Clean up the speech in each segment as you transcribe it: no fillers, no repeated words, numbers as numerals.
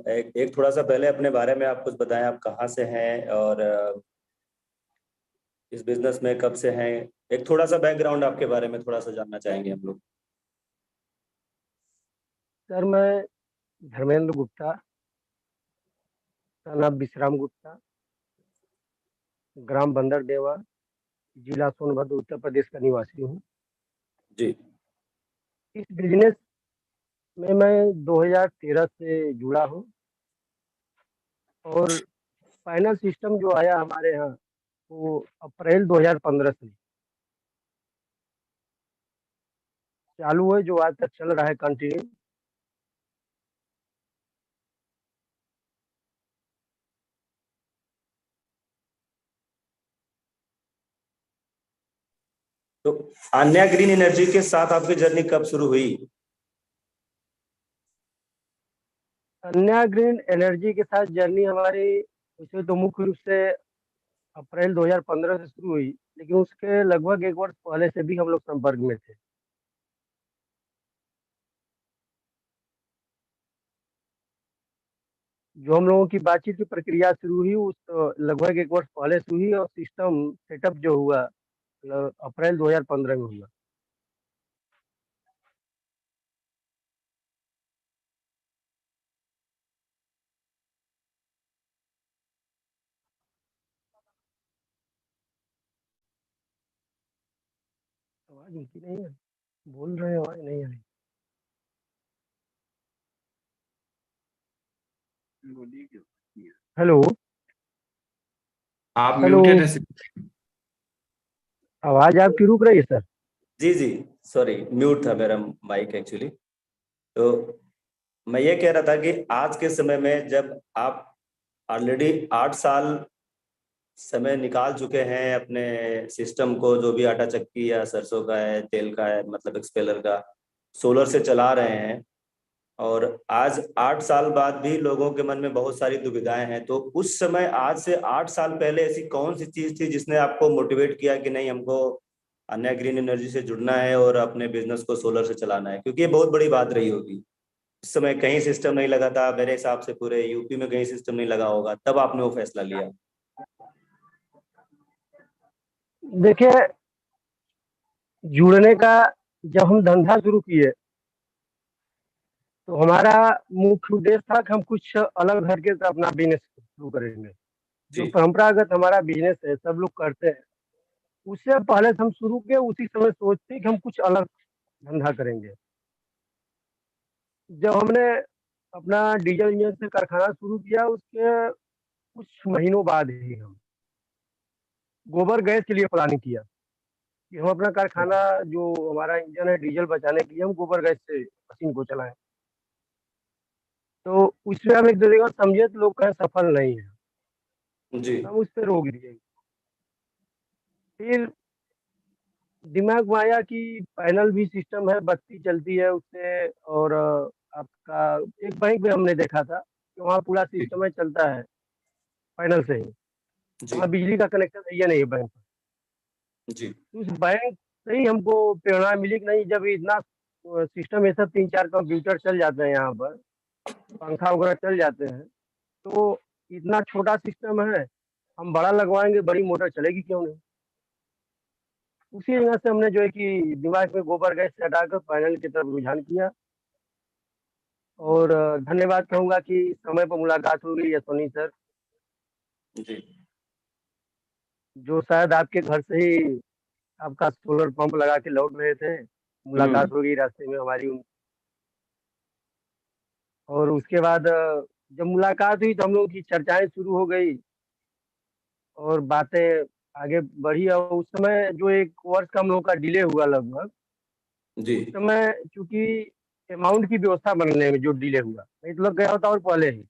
एक थोड़ा सा पहले अपने बारे में आप कुछ बताएं, आप कहाँ से हैं और इस बिजनेस में कब से हैं। एक थोड़ा सा बैकग्राउंड आपके बारे में थोड़ा सा जानना चाहेंगे हम लोग। सर, मैं धर्मेंद्र गुप्ता, नाम विश्राम गुप्ता, ग्राम बंदरदेवा, जिला सोनभद्र, उत्तर प्रदेश का निवासी हूँ। जी। इस बिजनेस में मैं 2013 से जुड़ा हूँ और फाइनल सिस्टम जो आया हमारे यहाँ वो अप्रैल 2015 से चालू है, जो आज तक चल रहा है कंटिन्यू। तो अन्या ग्रीन एनर्जी के साथ आपकी जर्नी कब शुरू हुई? अन्या ग्रीन एनर्जी के साथ जर्नी हमारी वैसे तो मुख्य रूप से अप्रैल 2015 से शुरू हुई, लेकिन उसके लगभग एक वर्ष पहले से भी हम लोग संपर्क में थे। जो हम लोगों की बातचीत की प्रक्रिया शुरू हुई उस लगभग एक वर्ष पहले से हुई और सिस्टम सेटअप जो हुआ अप्रैल 2015 में हुआ। आवाज उनकी नहीं है, बोल रहे हैं आवाज नहीं आ रही। हेलो आप हेलो, म्यूटेड है। आवाज आपकी रुक रही है सर। जी जी, सॉरी म्यूट था मेरा माइक एक्चुअली। तो मैं ये कह रहा था कि आज के समय में जब आप ऑलरेडी 8 साल समय निकाल चुके हैं अपने सिस्टम को, जो भी आटा चक्की या सरसों का है, तेल का है, मतलब एक्सपेलर का, सोलर से चला रहे हैं, और आज 8 साल बाद भी लोगों के मन में बहुत सारी दुविधाएं हैं। तो उस समय आज से 8 साल पहले ऐसी कौन सी चीज थी जिसने आपको मोटिवेट किया कि नहीं, हमको अन्य ग्रीन एनर्जी से जुड़ना है और अपने बिजनेस को सोलर से चलाना है? क्योंकि ये बहुत बड़ी बात रही होगी। उस समय कहीं सिस्टम नहीं लगा था, मेरे हिसाब से पूरे यूपी में कहीं सिस्टम नहीं लगा होगा, तब आपने वो फैसला लिया। देखिए, जुड़ने का जब हम धंधा शुरू किए तो हमारा मुख्य उद्देश्य था कि हम कुछ अलग हटके से अपना बिजनेस शुरू करेंगे। जो जी परंपरागत हमारा बिजनेस है सब लोग करते हैं, उससे पहले से हम शुरू किए उसी समय सोचते कि हम कुछ अलग धंधा करेंगे। जब हमने अपना डीजल इंजन से कारखाना शुरू किया उसके कुछ महीनों बाद ही हम गोबर गैस के लिए प्लानिंग किया कि हम अपना कारखाना, जो हमारा इंजन है डीजल बचाने के लिए, हम गोबर गैस से मशीन को चलाएं। तो उसमें हम एक दो जगह समझे तो लोग कहें सफल नहीं है, जी हम उस पर रोक दिए। फिर दिमाग में आया कि पैनल भी सिस्टम है, बत्ती चलती है उससे, और आपका एक बैंक में हमने देखा था कि वहाँ पूरा जी सिस्टम है, चलता है पैनल से ही। जी वहाँ बिजली का कनेक्शन है या नहीं बैंक? जी तो उस बैंक से ही हमको प्रेरणा मिली कि नहीं, जब इतना सिस्टम, ये सब 3-4 कंप्यूटर चल जाते हैं यहाँ पर, पंखा वगैरह चल जाते हैं, तो इतना छोटा सिस्टम है, हम बड़ा लगवाएंगे, बड़ी मोटर चलेगी क्यों नहीं। उसी जगह से हमने जो है कि दिमाग में गोबर गैस से हटाकर पैनल की तरफ रुझान किया। और धन्यवाद कहूँगा कि समय पर मुलाकात हो गई यशवनी सर, जी जो शायद आपके घर से ही आपका सोलर पंप लगा के लौट रहे थे। हम्म। मुलाकात हो गई रास्ते में हमारी और उसके बाद जब मुलाकात हुई तो हम लोगों की चर्चाएं शुरू हो गई और बातें आगे बढ़ी। और उस समय जो एक वर्ष का हम लोगों का डिले हुआ लगभग, जी उस समय चूंकि अमाउंट की व्यवस्था बनने में जो डिले हुआ, नहीं तो लग गया होता और पहले ही,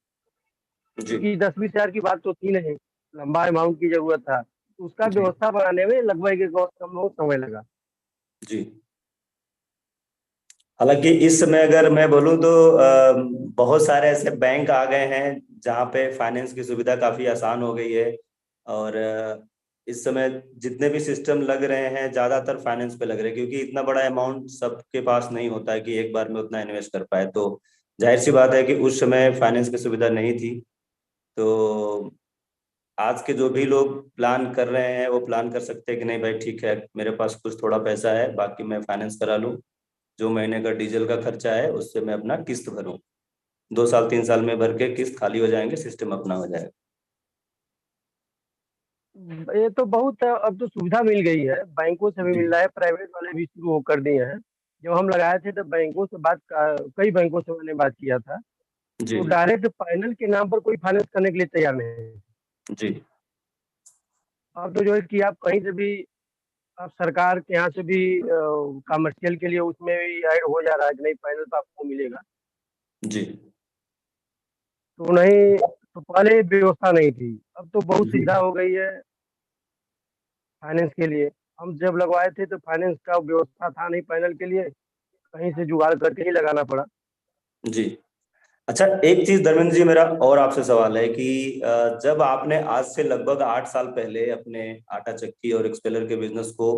जी क्योंकि 10-20 हजार की बात तो थी नहीं, लंबा अमाउंट की जरूरत था, तो उसका जी व्यवस्था बनाने में लगभग एक वर्ष हम लोग समय लगा। जी। हालांकि इस समय अगर मैं बोलूं तो बहुत सारे ऐसे बैंक आ गए हैं जहाँ पे फाइनेंस की सुविधा काफी आसान हो गई है। और इस समय जितने भी सिस्टम लग रहे हैं ज्यादातर फाइनेंस पे लग रहे हैं, क्योंकि इतना बड़ा अमाउंट सबके पास नहीं होता है कि एक बार में उतना इन्वेस्ट कर पाए। तो जाहिर सी बात है कि उस समय फाइनेंस की सुविधा नहीं थी। तो आज के जो भी लोग प्लान कर रहे हैं वो प्लान कर सकते हैं कि नहीं भाई ठीक है, मेरे पास कुछ थोड़ा पैसा है, बाकी मैं फाइनेंस करा लूँ, जो महीने का डीजल का खर्चा है उससे मैं अपना किस्त भरूँ, 2 साल 3 साल में भर के किस्त खाली हो जाएंगे, सिस्टम अपना हो जाएगा। ये तो बहुत अब तो सुविधा मिल गई है, बैंकों से भी जी मिल रहा है, प्राइवेट वाले भी शुरू हो कर दिए हैं। जब हम लगाए थे तब बैंकों से कई बैंकों से मैंने बात किया था, जी तो डायरेक्ट फाइनल के नाम पर कोई फाइनेंस करने के लिए तैयार नहीं है। जी अब तो जो है कि आप कहीं से भी, आप सरकार के यहाँ से भी कमर्शियल के लिए उसमें भी ऐड हो जा रहा है कि नहीं फाइनल तो आपको मिलेगा। जी तो नहीं, तो पहले व्यवस्था नहीं थी, अब तो बहुत जी। सुविधा हो गई है फाइनेंस के लिए। हम जब लगवाए थे तो फाइनेंस का व्यवस्था था नहीं फाइनल के लिए, कहीं से जुगाड़ करके ही लगाना पड़ा। जी। अच्छा, एक चीज धर्मेंद्र जी मेरा और आपसे सवाल है कि जब आपने आज से लगभग 8 साल पहले अपने आटा चक्की और एक्सपेलर के बिजनेस को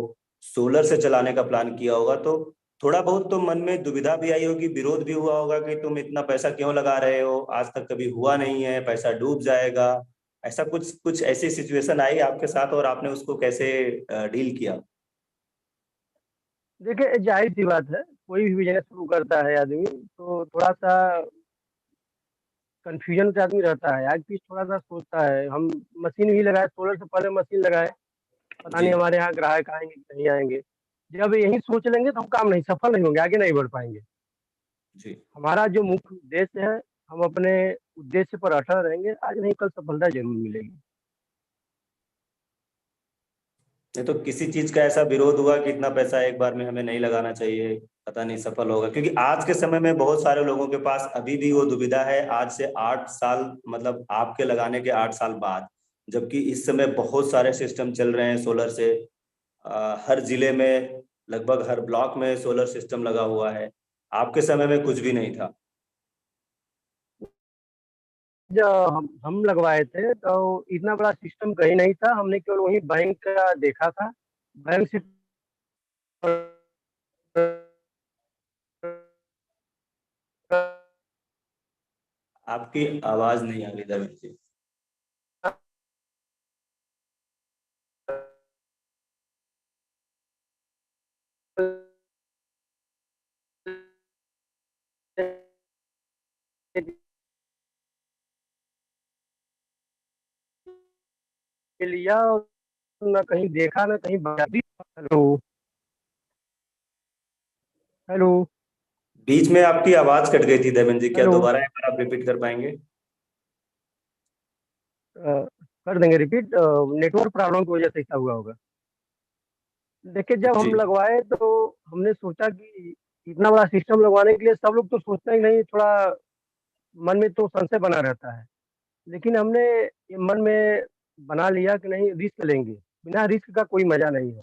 सोलर से चलाने का प्लान किया होगा, तो थोड़ा बहुत तो मन में दुविधा भी आई होगी, विरोध भी हुआ होगा कि तुम इतना पैसा क्यों लगा रहे हो, आज तक कभी हुआ नहीं है, पैसा डूब जाएगा। ऐसा कुछ कुछ ऐसी सिचुएशन आई आपके साथ और आपने उसको कैसे डील किया? देखिए जाहिर सी बात है, कोई भी बिजनेस शुरू करता है आदमी तो थोड़ा सा कंफ्यूजन से आदमी रहता है, आगे पीछे थोड़ा सा सोचता है। हम मशीन भी लगाए, सोलर से पहले मशीन लगाए, पता जी नहीं हमारे यहाँ ग्राहक आएंगे कि नहीं आएंगे। जब यही सोच लेंगे तो हम काम नहीं, सफल नहीं होंगे, आगे नहीं बढ़ पाएंगे। जी। हमारा जो मुख्य उद्देश्य है, हम अपने उद्देश्य पर अटल रहेंगे, आज नहीं कल सफलता जरूर मिलेगी। नहीं तो किसी चीज का ऐसा विरोध हुआ कि इतना पैसा एक बार में हमें नहीं लगाना चाहिए, पता नहीं सफल होगा? क्योंकि आज के समय में बहुत सारे लोगों के पास अभी भी वो दुविधा है, आज से 8 साल, मतलब आपके लगाने के 8 साल बाद, जबकि इस समय बहुत सारे सिस्टम चल रहे हैं सोलर से। हर जिले में, लगभग हर ब्लॉक में सोलर सिस्टम लगा हुआ है। आपके समय में कुछ भी नहीं था। जब हम लगवाए थे तो इतना बड़ा सिस्टम कहीं नहीं था, हमने केवल वही बैंक का देखा था। बैंक से आपकी आवाज नहीं आ रही धर्मेंद्र जी। लिया और ना कहीं देखा ना कहीं हेलो, हेलो, बीच में आपकी आवाज कट गई थी धर्मेंद्र जी, क्या हेलो। दोबारा एक बार आप रिपीट कर पाएंगे? कर देंगे रिपीट, नेटवर्क प्रॉब्लम की वजह से ऐसा हुआ होगा। देखिए जब जी हम लगवाए तो हमने सोचा कि इतना बड़ा सिस्टम लगवाने के लिए सब लोग तो सोचते ही नहीं, थोड़ा मन में तो संशय बना रहता है। लेकिन हमने ये मन में बना लिया कि नहीं रिस्क लेंगे, बिना रिस्क का कोई मजा नहीं है।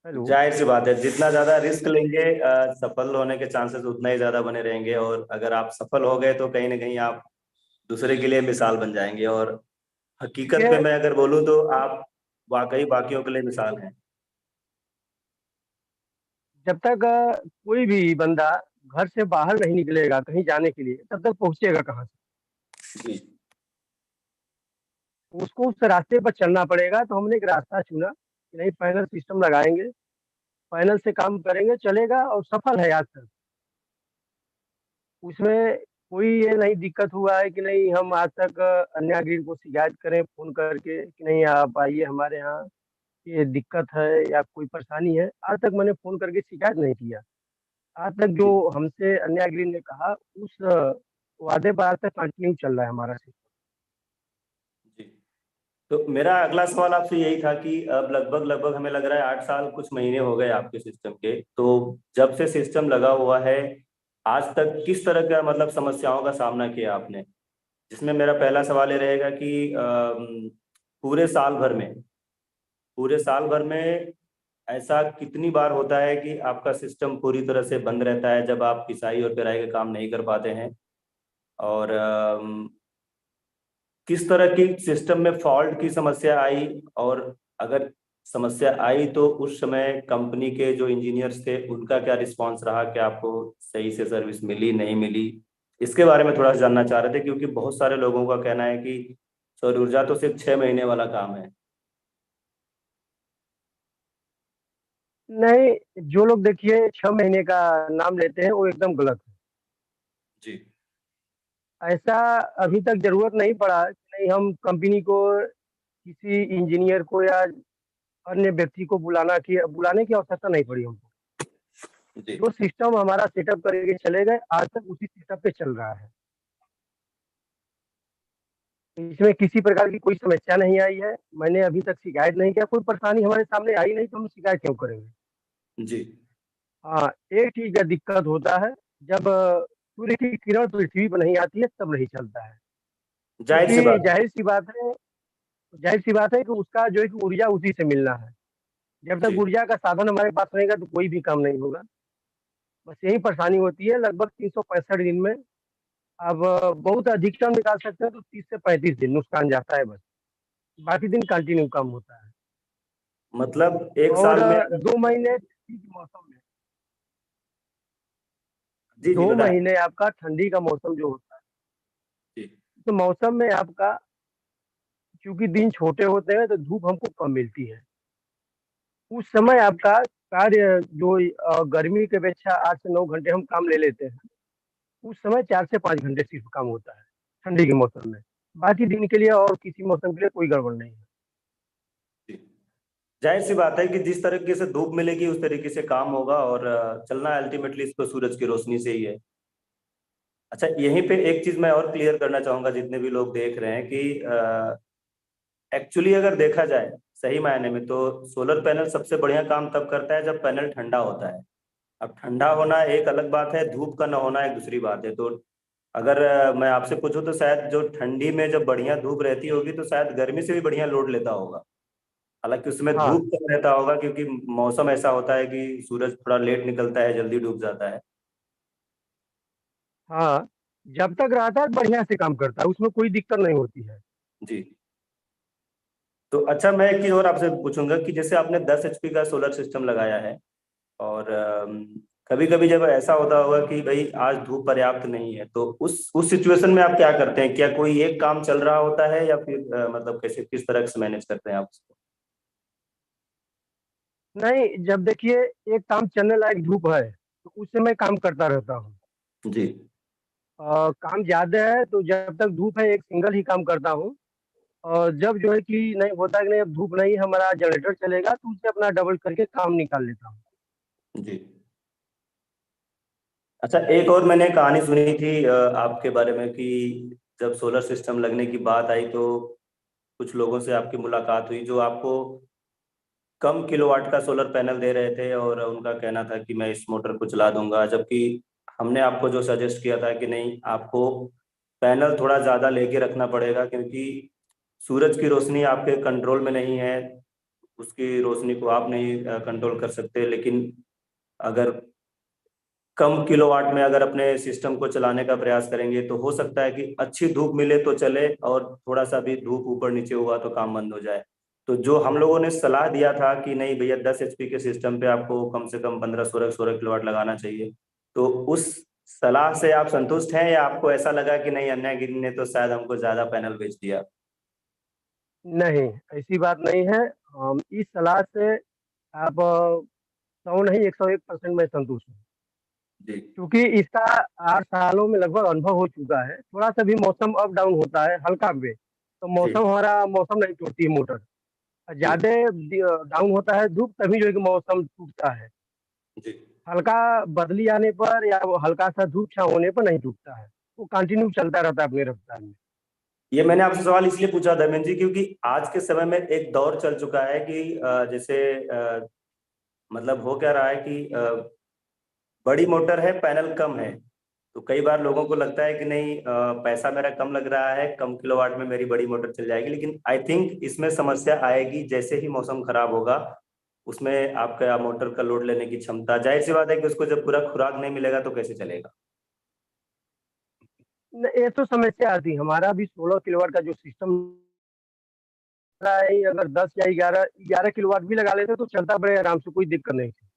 हेलो। जाहिर सी बात है, जितना ज्यादा रिस्क लेंगे सफल होने के चांसेस उतना ही ज्यादा बने रहेंगे, और अगर आप सफल हो गए तो कहीं ना कहीं आप दूसरे के लिए मिसाल बन जाएंगे, और हकीकत में देखिए मैं अगर बोलूँ तो आप वाकई बाकियों के लिए मिसाल हैं। जब तक कोई भी बंदा घर से बाहर नहीं निकलेगा कहीं जाने के लिए, तब तक पहुंचेगा कहाँ से? जी उसको उस रास्ते पर चलना पड़ेगा। तो हमने एक रास्ता चुना कि नहीं फाइनल सिस्टम लगाएंगे, फाइनल से काम करेंगे, चलेगा और सफल है आज तक। उसमें कोई ये नहीं दिक्कत हुआ है कि नहीं हम आज तक अन्य ग्रिड को शिकायत करें फोन करके कि नहीं आप आइए हमारे यहाँ, ये दिक्कत है या कोई परेशानी है, आज तक मैंने फोन करके शिकायत नहीं किया। आज तक जो जी हमसे अन्य ग्रीन ने कहा उस वादे पर आज तक कंटिन्यू चल रहा है हमारा सिस्टम। जी। तो मेरा अगला सवाल आपसे यही था कि अब लगभग लगभग हमें लग रहा है 8 साल कुछ महीने हो गए आपके सिस्टम के, तो जब से सिस्टम लगा हुआ है आज तक किस तरह का, मतलब समस्याओं का सामना किया आपने? जिसमें मेरा पहला सवाल ये रहेगा कि पूरे साल भर में, पूरे साल भर में ऐसा कितनी बार होता है कि आपका सिस्टम पूरी तरह से बंद रहता है जब आप पिसाई और पेराई का काम नहीं कर पाते हैं? और किस तरह की सिस्टम में फॉल्ट की समस्या आई, और अगर समस्या आई तो उस समय कंपनी के जो इंजीनियर्स थे उनका क्या रिस्पांस रहा, क्या आपको सही से सर्विस मिली नहीं मिली, इसके बारे में थोड़ा सा जानना चाह रहे थे, क्योंकि बहुत सारे लोगों का कहना है कि सौर ऊर्जा तो सिर्फ 6 महीने वाला काम है। नहीं, जो लोग देखिए 6 महीने का नाम लेते हैं वो एकदम गलत है। जी। ऐसा अभी तक जरूरत नहीं पड़ा कि नहीं हम कंपनी को किसी इंजीनियर को या अन्य व्यक्ति को बुलाने की आवश्यकता नहीं पड़ी हमको। जी। जो सिस्टम हमारा सेटअप करके चले गए आज तक उसी सिस्टम पे चल रहा है। इसमें किसी प्रकार की कोई समस्या नहीं आई है। मैंने अभी तक शिकायत नहीं किया, कोई परेशानी हमारे सामने आई नहीं तो हम शिकायत क्यों करेंगे। जी। हाँ, एक चीज का दिक्कत होता है, जब सूर्य की किरण पृथ्वी पर नहीं आती है तब नहीं चलता है। जाहिर सी क्योंकि बात जाहिर सी बात है कि उसका जो है कि ऊर्जा उसी से मिलना है। जब है। तक जी। ऊर्जा का साधन हमारे पास रहेगा तो कोई भी काम नहीं होगा। बस यही परेशानी होती है लगभग 365 दिन में। अब बहुत अधिकतम निकाल सकते हैं तो 30 से 35 दिन नुकसान जाता है बस। बाकी दिन कंटिन्यू काम होता है। मतलब एक और साल में 2 महीने ठंडी के मौसम में, जी जी दो बताएं। महीने आपका ठंडी का मौसम जो होता है, जी। तो मौसम में आपका चूंकि दिन छोटे होते हैं तो धूप हमको कम मिलती है। उस समय आपका कार्य जो गर्मी की अपेक्षा 8 से 9 घंटे हम काम ले लेते हैं, उस समय 4 से 5 घंटे सिर्फ काम होता है ठंडी के मौसम में। बाकी दिन के लिए और किसी मौसम के लिए कोई गड़बड़ नहीं है। जी। जाहिर सी बात है कि जिस तरीके से धूप मिलेगी उस तरीके से काम होगा, और चलना अल्टीमेटली इसको सूरज की रोशनी से ही है। अच्छा, यहीं पे एक चीज मैं और क्लियर करना चाहूंगा जितने भी लोग देख रहे हैं कि एक्चुअली अगर देखा जाए सही मायने में तो सोलर पैनल सबसे बढ़िया काम तब करता है जब पैनल ठंडा होता है। अब ठंडा होना एक अलग बात है, धूप का न होना एक दूसरी बात है। तो अगर मैं आपसे पूछूं तो शायद जो ठंडी में जब बढ़िया धूप रहती होगी तो शायद गर्मी से भी बढ़िया लोड लेता होगा। हालांकि उसमें हाँ, धूप कम रहता होगा क्योंकि मौसम ऐसा होता है कि सूरज थोड़ा लेट निकलता है, जल्दी डूब जाता है। हाँ, जब तक रहता है बढ़िया से काम करता है, उसमें कोई दिक्कत नहीं होती है। जी। तो अच्छा, मैं एक चीज और आपसे पूछूंगा कि जैसे आपने 10 HP का सोलर सिस्टम लगाया है, और कभी कभी जब ऐसा होता होगा कि भाई आज धूप पर्याप्त नहीं है, तो उस सिचुएशन में आप क्या करते हैं? क्या कोई एक काम चल रहा होता है या फिर मतलब कैसे किस तरह से मैनेज करते हैं आप उसको? नहीं, जब देखिए एक काम चलने लायक धूप है तो उस समय काम करता रहता हूँ। जी। काम ज्यादा है तो जब तक धूप है एक सिंगल ही काम करता हूँ। और जब जो है कि नहीं होता है कि नहीं अब धूप नहीं हमारा जनरेटर चलेगा तो उससे अपना डबल करके काम निकाल लेता हूँ। जी। अच्छा, एक और मैंने कहानी सुनी थी आपके बारे में कि जब सोलर सिस्टम लगने की बात आई तो कुछ लोगों से आपकी मुलाकात हुई जो आपको कम किलोवाट का सोलर पैनल दे रहे थे, और उनका कहना था कि मैं इस मोटर को चला दूंगा, जबकि हमने आपको जो सजेस्ट किया था कि नहीं, आपको पैनल थोड़ा ज्यादा लेके रखना पड़ेगा, क्योंकि सूरज की रोशनी आपके कंट्रोल में नहीं है, उसकी रोशनी को आप नहीं कंट्रोल कर सकते। लेकिन अगर कम किलोवाट में अगर अपने सिस्टम को चलाने का प्रयास करेंगे तो हो सकता है कि अच्छी धूप मिले तो चले, और थोड़ा सा भी धूप ऊपर नीचे हुआ तो काम बंद हो जाए। तो जो हम लोगों ने सलाह दिया था कि नहीं भैया 10 HP के सिस्टम पे आपको कम से कम 15 16 16 किलोवाट लगाना चाहिए, तो उस सलाह से आप संतुष्ट हैं या आपको ऐसा लगा कि नहीं अन्य गिरी ने तो शायद हमको ज्यादा पैनल बेच दिया? नहीं, ऐसी बात नहीं है। इस सलाह से आप 100 नहीं 101% मैं संतुष्ट हूँ। जी। क्योंकि इसका 8 सालों में लगभग अनुभव हो चुका है। थोड़ा सा भी मौसम अप डाउन होता है हल्का भी तो जी। मौसम हमारा मौसम नहीं टूटती है मोटर। जी। ज्यादा डाउन होता है धूप तभी जो है कि मौसम टूटता है। जी। हल्का बदली आने पर या वो हल्का सा धूप छाँव होने पर नहीं टूटता है। वो कंटिन्यू चलता रहता है अपनी रफ्तार में। ये मैंने आपसे सवाल इसलिए पूछा धर्मेंद्र जी क्योंकि आज के समय में एक दौर चल चुका है कि जैसे मतलब हो क्या रहा है कि बड़ी मोटर है, पैनल कम है, तो कई बार लोगों को लगता है कि नहीं पैसा मेरा कम लग रहा है, कम किलोवाट में मेरी बड़ी मोटर चल जाएगी। लेकिन आई थिंक इसमें समस्या आएगी जैसे ही मौसम खराब होगा, उसमें आपका मोटर का लोड लेने की क्षमता, जाहिर सी बात है कि उसको जब पूरा खुराक नहीं मिलेगा तो कैसे चलेगा। ये तो समस्या आती है। हमारा भी 16 किलोवाट का जो सिस्टम रहा है, अगर 10 या 11 किलोवाट भी लगा लेते तो चलता बड़े आराम से, कोई दिक्कत नहीं थी।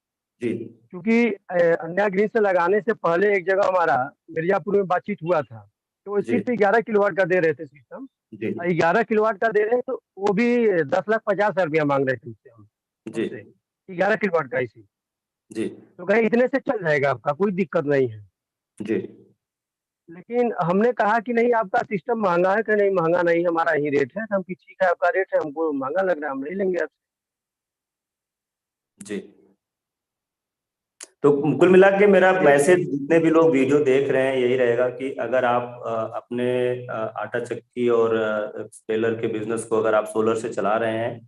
जी क्योंकि अन्या ग्रीन से लगाने से पहले एक जगह हमारा मिर्जापुर में बातचीत हुआ था, तो वो जी सिर्फ 11 किलोवाट का दे रहे थे सिस्टम। जी 11 किलोवाट का दे रहे हैं, तो वो भी 10,50,000 रुपया मांग रहे थे उससे जी हमसे, 11 किलोवाट का इसी। जी तो कहे इतने से चल जाएगा आपका, कोई दिक्कत नहीं है। जी लेकिन हमने कहा कि नहीं, आपका सिस्टम महंगा है। कि नहीं, महंगा नहीं, हमारा ही रेट है। तो हम कि ठीक है, आपका रेट है, हमको महंगा लग रहा है, हम नहीं लेंगे आपसे। जी। तो कुल मिला के मेरा इसलिए मैसेज जितने भी लोग वीडियो देख रहे हैं यही रहेगा कि अगर आप अपने आटा चक्की और टेलर के बिजनेस को अगर आप सोलर से चला रहे हैं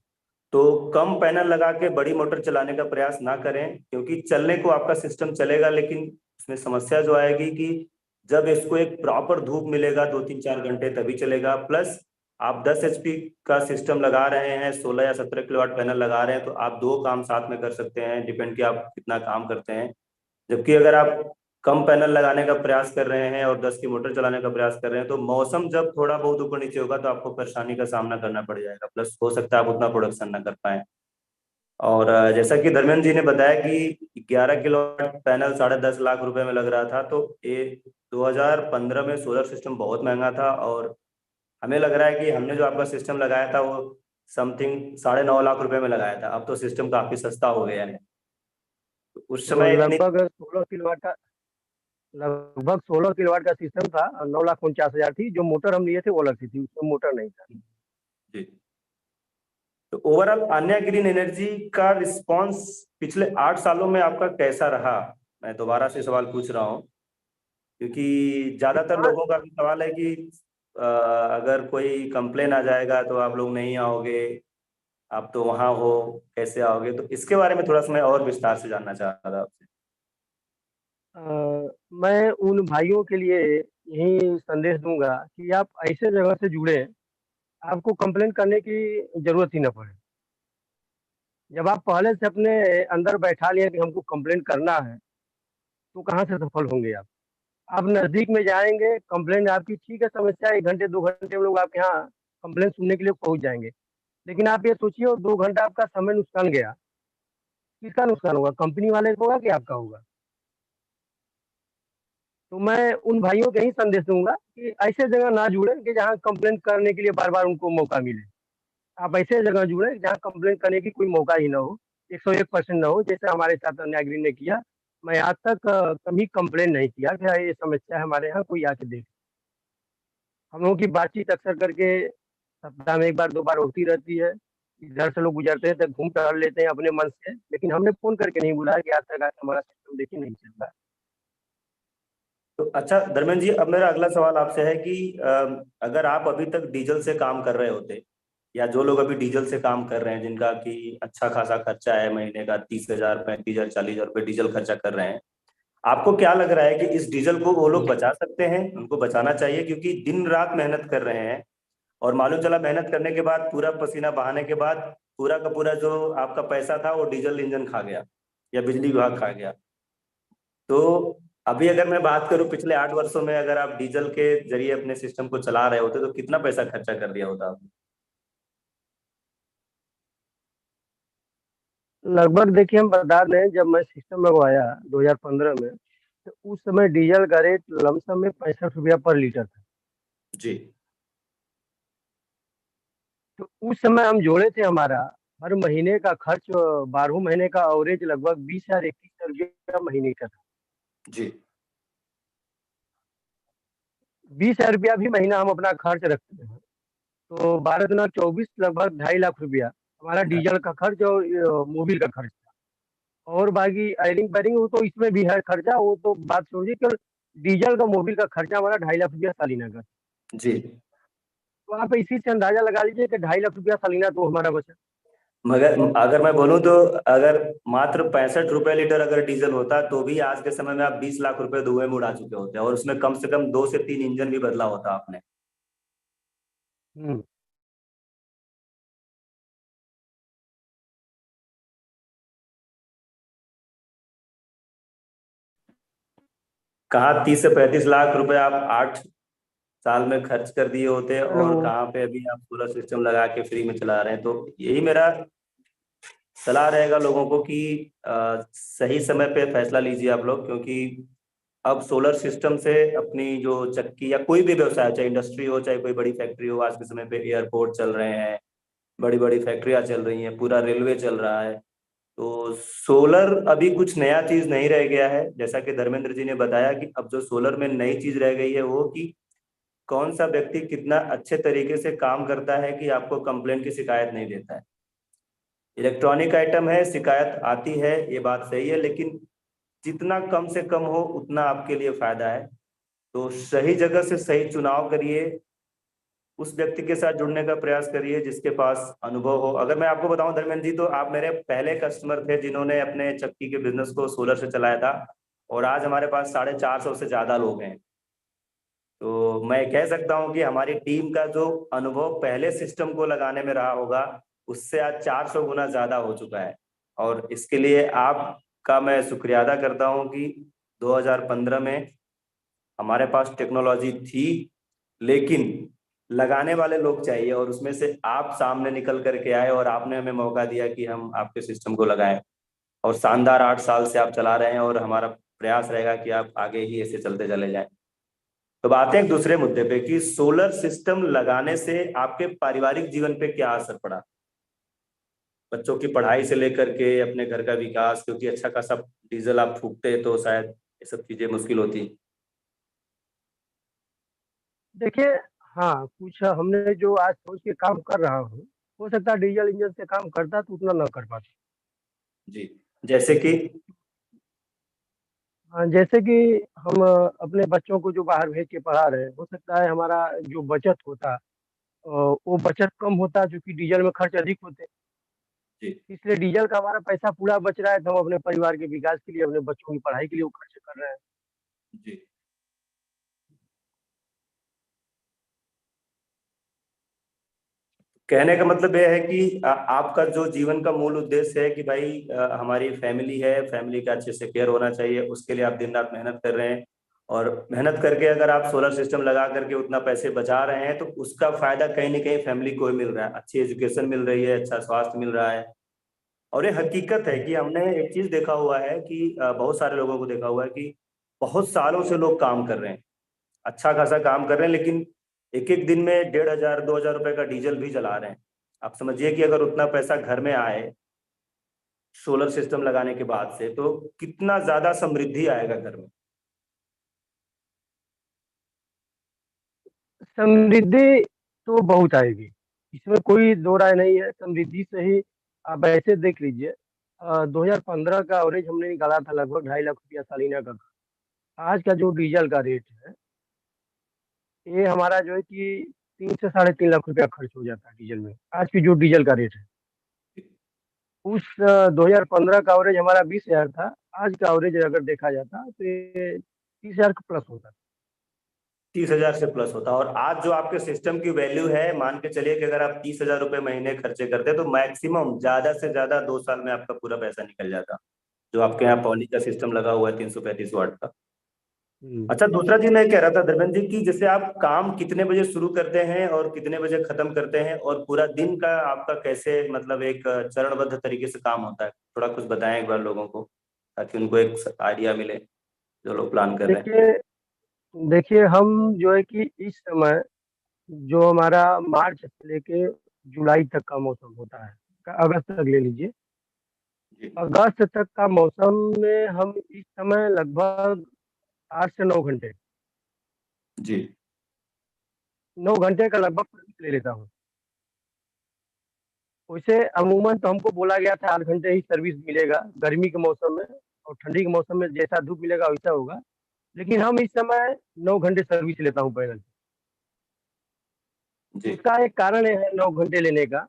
तो कम पैनल लगा के बड़ी मोटर चलाने का प्रयास ना करें, क्योंकि चलने को आपका सिस्टम चलेगा, लेकिन इसमें समस्या जो आएगी कि जब इसको एक प्रॉपर धूप मिलेगा 2-3-4 घंटे तभी चलेगा। प्लस आप 10 HP का सिस्टम लगा रहे हैं, 16 या 17 किलोवाट पैनल लगा रहे हैं, तो आप दो काम साथ में कर सकते हैं, डिपेंड कि आप कितना काम करते हैं। जबकि अगर आप कम पैनल लगाने का प्रयास कर रहे हैं और 10 की मोटर चलाने का प्रयास कर रहे हैं, तो मौसम जब थोड़ा बहुत ऊपर नीचे होगा तो आपको परेशानी का सामना करना पड़ जाएगा, प्लस हो सकता है आप उतना प्रोडक्शन ना कर पाए। और जैसा कि धर्मेंद्र जी ने बताया कि 11 किलोवाट पैनल 10.5 लाख रुपए में लग रहा था, तो ये 2015 में सोलर सिस्टम बहुत महंगा था, और हमें लग रहा है कि हमने जो आपका सिस्टम लगाया था वो समथिंग 9.5 लाख रुपए में लगाया था। अब तो सिस्टम काफी सस्ता हो गया है। तो उस तो समय इतनी। लगभग 16 किलोवाट का सिस्टम था, और 9,49,000 थी। जो मोटर हम लिए थे वो अलग सी थी, उसमें मोटर नहीं था। जी। तो ओवरऑल आन्या ग्रीन एनर्जी का रिस्पांस पिछले 8 सालों में आपका कैसा रहा? मैं दोबारा से सवाल पूछ रहा हूँ, क्योंकि ज्यादातर हाँ, लोगों का भी सवाल है कि अगर कोई कंप्लेन आ जाएगा तो आप लोग नहीं आओगे, आप तो वहां हो, कैसे आओगे? तो इसके बारे में थोड़ा सा मैं और विस्तार से जानना चाह रहा था आपसे। अ, मैं उन भाइयों के लिए यही संदेश दूंगा कि आप ऐसे जगह से जुड़े, आपको कंप्लेन करने की जरूरत ही न पड़े। जब आप पहले से अपने अंदर बैठा लिए कि हमको कंप्लेन करना है, तो कहाँ से सफल होंगे आप नजदीक में जाएंगे, कंप्लेन आपकी ठीक है, समस्या 1 घंटे 2 घंटे हम लोग आपके यहाँ कंप्लेन सुनने के लिए पहुंच जाएंगे। लेकिन आप ये सोचिए, वो 2 घंटा आपका समय नुकसान गया। किसका नुकसान होगा? कंपनी वाले को होगा कि आपका होगा? तो मैं उन भाइयों को यही संदेश दूंगा कि ऐसे जगह ना जुड़े कि जहाँ कंप्लेन करने के लिए बार बार उनको मौका मिले। आप ऐसे जगह जुड़े जहाँ कंप्लेन करने की कोई मौका ही ना हो, 101% ना हो, जैसे हमारे साथ अन्याग्री ने किया। मैं आज तक कभी कंप्लेन नहीं किया कि हाँ, ये समस्या है हमारे यहाँ, कोई आके देख। हम लोगों की बातचीत अक्सर करके सप्ताह में 1 बार 2 बार होती रहती है। इधर से लोग गुजरते हैं तो घूम टहल लेते हैं अपने मन से, लेकिन हमने फोन करके नहीं बुलाया कि आज तक हमारा सिस्टम देखिए नहीं चल रहा है। तो अच्छा धर्मेंद्र जी, अब मेरा अगला सवाल आपसे है कि अगर आप अभी तक डीजल से काम कर रहे होते, या जो लोग अभी डीजल से काम कर रहे हैं जिनका कि अच्छा खासा खर्चा है, महीने का 30,000 35,000 40,000 रुपये डीजल खर्चा कर रहे हैं, आपको क्या लग रहा है कि इस डीजल को वो लोग बचा सकते हैं? उनको बचाना चाहिए, क्योंकि दिन रात मेहनत कर रहे हैं, और मालूम चला मेहनत करने के बाद, पूरा पसीना बहाने के बाद, पूरा का पूरा जो आपका पैसा था वो डीजल इंजन खा गया या बिजली विभाग खा गया। तो अभी अगर मैं बात करूं, पिछले 8 वर्षों में अगर आप डीजल के जरिए अपने सिस्टम को चला रहे होते तो कितना पैसा खर्चा कर दिया होता आपने? लगभग देखिए, हम बता दें, जब मैं सिस्टम लगवाया 2015 में, तो उस समय डीजल का रेट लमसम में 65 रुपया पर लीटर था। जी तो उस समय हम जोड़े थे, हमारा हर महीने का खर्च 12 महीने का एवरेज लगभग 20,000 21,000 रुपया महीने का था। जी 20,000 रुपया भी महीना हम अपना खर्च रखते हैं, तो 12 दूना 24, लगभग 2.5 लाख रुपया हमारा डीजल का खर्च और मोबिल का खर्च था। और बाकी आयरिंग बैरिंग वो तो इसमें भी है खर्चा, वो तो बात छोड़िए। केवल डीजल का मोबिल का खर्चा हमारा 2.5 लाख रुपया सालाना का। जी। तो आप इसी से अंदाजा लगा लीजिए कि 2.5 लाख रुपया सालाना तो हमारा बचा। मगर अगर मैं बोलूं तो अगर मात्र 65 रुपए लीटर अगर डीजल होता तो भी आज के समय में आप 20 लाख रुपए धुएं में उड़ा चुके होते, और उसमें कम से कम 2 से 3 इंजन भी बदला होता आपने। हम्म। कहाँ 30 से 35 लाख रुपए आप 8 साल में खर्च कर दिए होते, हेलो। और कहाँ पे अभी आप सोलर सिस्टम लगा के फ्री में चला रहे हैं। तो यही मेरा सलाह रहेगा लोगों को कि सही समय पे फैसला लीजिए आप लोग, क्योंकि अब सोलर सिस्टम से अपनी जो चक्की या कोई भी व्यवसाय, चाहे इंडस्ट्री हो चाहे कोई बड़ी फैक्ट्री हो, आज के समय पे एयरपोर्ट चल रहे हैं, बड़ी बड़ी फैक्ट्रियां चल रही हैं, पूरा रेलवे चल रहा है। तो सोलर अभी कुछ नया चीज नहीं रह गया है। जैसा कि धर्मेंद्र जी ने बताया कि अब जो सोलर में नई चीज रह गई है वो कि कौन सा व्यक्ति कितना अच्छे तरीके से काम करता है कि आपको कंप्लेंट की शिकायत नहीं देता है। इलेक्ट्रॉनिक आइटम है, शिकायत आती है, ये बात सही है, लेकिन जितना कम से कम हो उतना आपके लिए फायदा है। तो सही जगह से सही चुनाव करिए, उस व्यक्ति के साथ जुड़ने का प्रयास करिए जिसके पास अनुभव हो। अगर मैं आपको बताऊं धर्मेंद्र जी, तो आप मेरे पहले कस्टमर थे जिन्होंने अपने चक्की के बिजनेस को सोलर से चलाया था, और आज हमारे पास 450 से ज्यादा लोग हैं। तो मैं कह सकता हूं कि हमारी टीम का जो अनुभव पहले सिस्टम को लगाने में रहा होगा, उससे आज 400 गुना ज्यादा हो चुका है। और इसके लिए आपका मैं शुक्रिया अदा करता हूं कि 2015 में हमारे पास टेक्नोलॉजी थी, लेकिन लगाने वाले लोग चाहिए, और उसमें से आप सामने निकल करके आए और आपने हमें मौका दिया कि हम आपके सिस्टम को लगाएं। और शानदार 8 साल से आप चला रहे हैं, और हमारा प्रयास रहेगा कि आप आगे ही ऐसे चलते चले जाएं। तो आते हैं एक दूसरे मुद्दे पे कि सोलर सिस्टम लगाने से आपके पारिवारिक जीवन पे क्या असर पड़ा। बच्चों की पढ़ाई से लेकर के अपने घर का विकास, क्योंकि अच्छा खासा डीजल आप फूकते तो शायद ये सब चीजें मुश्किल होती। देखिए, हाँ, कुछ हमने जो आज सोच के काम कर रहा हूँ, हो सकता है डीजल इंजन से काम करता तो उतना ना कर पाता। जी। जैसे कि हाँ, जैसे कि हम अपने बच्चों को जो बाहर भेज के पढ़ा रहे हैं, हो सकता है हमारा जो बचत होता वो बचत कम होता, क्योंकि डीजल में खर्च अधिक होते। जी। इसलिए डीजल का हमारा पैसा पूरा बच रहा है, तो हम अपने परिवार के विकास के लिए, अपने बच्चों की पढ़ाई के लिए वो खर्च कर रहे हैं। जी। कहने का मतलब यह है कि आपका जो जीवन का मूल उद्देश्य है कि भाई हमारी फैमिली है, फैमिली का अच्छे से केयर होना चाहिए, उसके लिए आप दिन रात मेहनत कर रहे हैं। और मेहनत करके अगर आप सोलर सिस्टम लगा करके उतना पैसे बचा रहे हैं, तो उसका फायदा कहीं ना कहीं फैमिली को ही मिल रहा है। अच्छी एजुकेशन मिल रही है, अच्छा स्वास्थ्य मिल रहा है। और ये हकीकत है कि हमने एक चीज देखा हुआ है कि बहुत सारे लोगों को देखा हुआ है कि बहुत सालों से लोग काम कर रहे हैं, अच्छा खासा काम कर रहे हैं, लेकिन एक एक दिन में 1,500 2,000 रुपए का डीजल भी जला रहे हैं। आप समझिए कि अगर उतना पैसा घर में आए सोलर सिस्टम लगाने के बाद से, तो कितना ज्यादा समृद्धि आएगा घर में। समृद्धि तो बहुत आएगी, इसमें कोई दो राय नहीं है। समृद्धि से ही आप ऐसे देख लीजिए, 2015 का एवरेज हमने निकाला था लगभग 2.5 लाख रुपया सालाना का। आज का जो डीजल का रेट है, ये हमारा जो है कि 3 से 3.5 लाख रुपया खर्च हो जाता है डीजल में, आज की जो डीजल का रेट है। उस 2015 का एवरेज हमारा 20,000 था, आज का एवरेज अगर देखा जाता तो ये 30,000 प्लस होता। 30,000 से प्लस होता। और आज जो आपके सिस्टम की वैल्यू है, मान के चलिए कि अगर आप 30,000 रुपए महीने खर्चे करते, तो मैक्सिमम ज्यादा से ज्यादा 2 साल में आपका पूरा पैसा निकल जाता, जो आपके यहाँ पॉली का सिस्टम लगा हुआ है 335 वाट का। हम्म। अच्छा, दूसरा चीज मैं कह रहा था धर्मेंद्र जी की, जैसे आप काम कितने बजे शुरू करते हैं और कितने बजे खत्म करते हैं, और पूरा दिन का आपका कैसे मतलब एक चरणबद्ध तरीके से काम होता है, थोड़ा कुछ बताएं एक बार लोगों को, ताकि उनको एक आइडिया मिले जो लोग प्लान कर रहे हैं। देखिए देखिए हम जो है कि इस समय जो हमारा मार्च से लेके जुलाई तक का मौसम होता है, अगस्त तक ले लीजिए। जी। अगस्त तक का मौसम में हम इस समय लगभग 8 से 9 घंटे, जी। 9 घंटे का लगभग सर्विस ले लेता हूँ। वैसे अमूमन तो हमको बोला गया था 8 घंटे ही सर्विस मिलेगा गर्मी के मौसम में, और ठंडी के मौसम में जैसा धूप मिलेगा वैसा होगा। लेकिन हम इस समय 9 घंटे सर्विस लेता हूँ पैनल। जी। उसका एक कारण है 9 घंटे लेने का।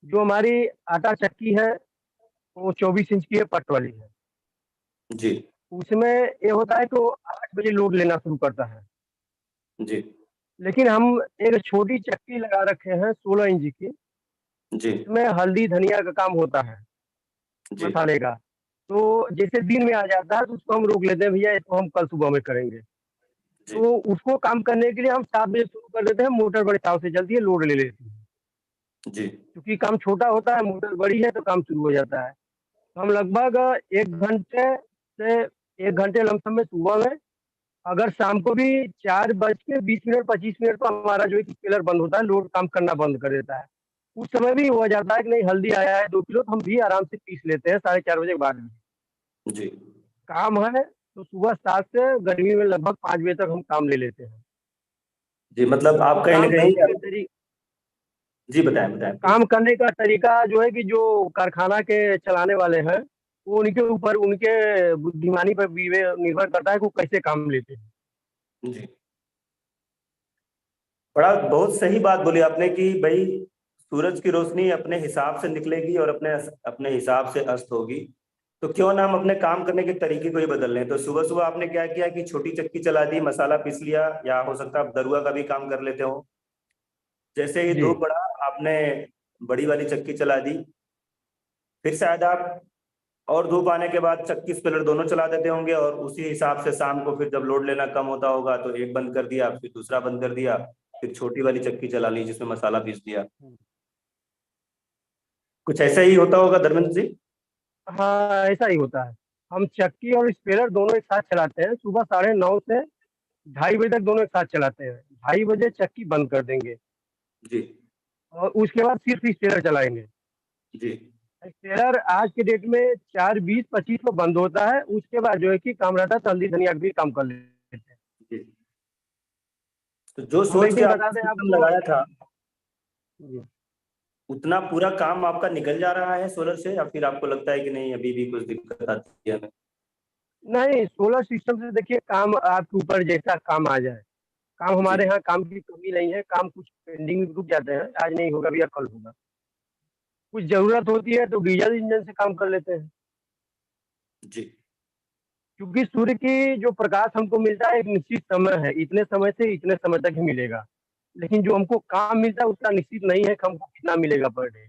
जो हमारी आटा चक्की है वो 24 इंच की है, पट वाली है। जी। उसमें ये होता है तो 8 बजे लोड लेना शुरू करता है। जी। लेकिन हम एक छोटी चक्की लगा रखे हैं 16 इंच की। जी। उसमें हल्दी धनिया का काम होता है, जी। मसाले का। तो जैसे दिन में आ जाता है तो उसको हम रोक लेते हैं, भैया इसको हम कल सुबह में करेंगे। जी, तो उसको काम करने के लिए हम 7 बजे शुरू कर देते हैं, मोटर बड़े चाव से चलती है, लोड ले लेती है। जी, क्योंकि काम छोटा होता है, मोटर बड़ी है तो काम शुरू हो जाता है। तो हम लगभग 1 घंटे से 1 घंटे लमसम में सुबह में, अगर शाम को भी 4 बज के 20 मिनट 25 मिनट पर हमारा जो है कि स्पेलर बंद होता है, लोड काम करना बंद कर देता है। उस समय भी हो जाता है कि नहीं हल्दी आया है 2 किलो, तो हम भी आराम से पीस लेते हैं 4:30 बजे के बाद में। जी, काम है तो सुबह 7 से गर्मी में लगभग 5 बजे तक हम काम ले लेते हैं। जी, मतलब तो आप कहीं न काम कहीं करने के तरी जी, बताएँ, तो बताएँ प्लीज़। काम करने का तरीका जो है कि जो कारखाना के चलाने वाले हैं, वो उनके ऊपर उनके बुद्धिमानी पर निर्भर करता है कि वो कैसे काम लेते हैं। जी। बड़ा बहुत सही बात बोली आपने कि भई सूरज की रोशनी अपने हिसाब से निकलेगी और अपने हिसाब से अस्त होगी। तो क्यों ना हम अपने काम करने के तरीके को ही बदल लें। तो सुबह-सुबह आपने क्या किया कि छोटी चक्की चला दी, मसाला पीस लिया या हो सकता है आप दरुआ का भी काम कर लेते हो। जैसे ही जी। धूप बढ़ा आपने बड़ी वाली चक्की चला दी। फिर शायद आप और धूप आने के बाद चक्की स्पेलर दोनों चला देते होंगे और उसी हिसाब से शाम को फिर जब लोड लेना कम होता होगा तो एक बंद कर दिया, फिर दूसरा बंद कर दिया, फिर छोटी वाली चक्की चला ली जिसमें मसाला पीस दिया। हुँ। कुछ ऐसा ही होता होगा धर्मेंद्र जी? हाँ, ऐसा ही होता है। हम चक्की और स्पेलर दोनों एक साथ चलाते हैं, सुबह साढ़े 9 से ढाई बजे तक दोनों एक साथ चलाते हैं। ढाई बजे चक्की बंद कर देंगे जी, और उसके बाद सिर्फ स्पेलर चलाएँगे। जी, स्पेलर आज के डेट में 4:20-25 को बंद होता है, उसके बाद जो है कि काम रहता है तो हल्दी धनिया का भी काम कर लेते हैं। जी। तो जो हम सोच एक के चीज़ बता आपने दें सिस्टम आपको। लगाया था, जी। उतना पूरा काम आपका निकल जा रहा है सोलर से या फिर आपको लगता है कि नहीं अभी भी कुछ दिक्कत आती है हमें? नहीं, सोलर सिस्टम से देखिए काम आपके ऊपर जैसा काम आ जाए। काम जी, हमारे यहाँ काम की कमी नहीं है, काम कुछ पेंडिंग में रुक जाते हैं, आज नहीं होगा भैया कल होगा। कुछ ज़रूरत होती है तो डीज़ल इंजन से काम कर लेते हैं। जी, क्योंकि सूर्य की जो प्रकाश हमको मिलता है एक निश्चित समय है, इतने समय से इतने समय तक ही मिलेगा। लेकिन जो हमको काम मिलता है उसका निश्चित नहीं है कि हमको कितना मिलेगा पर डे।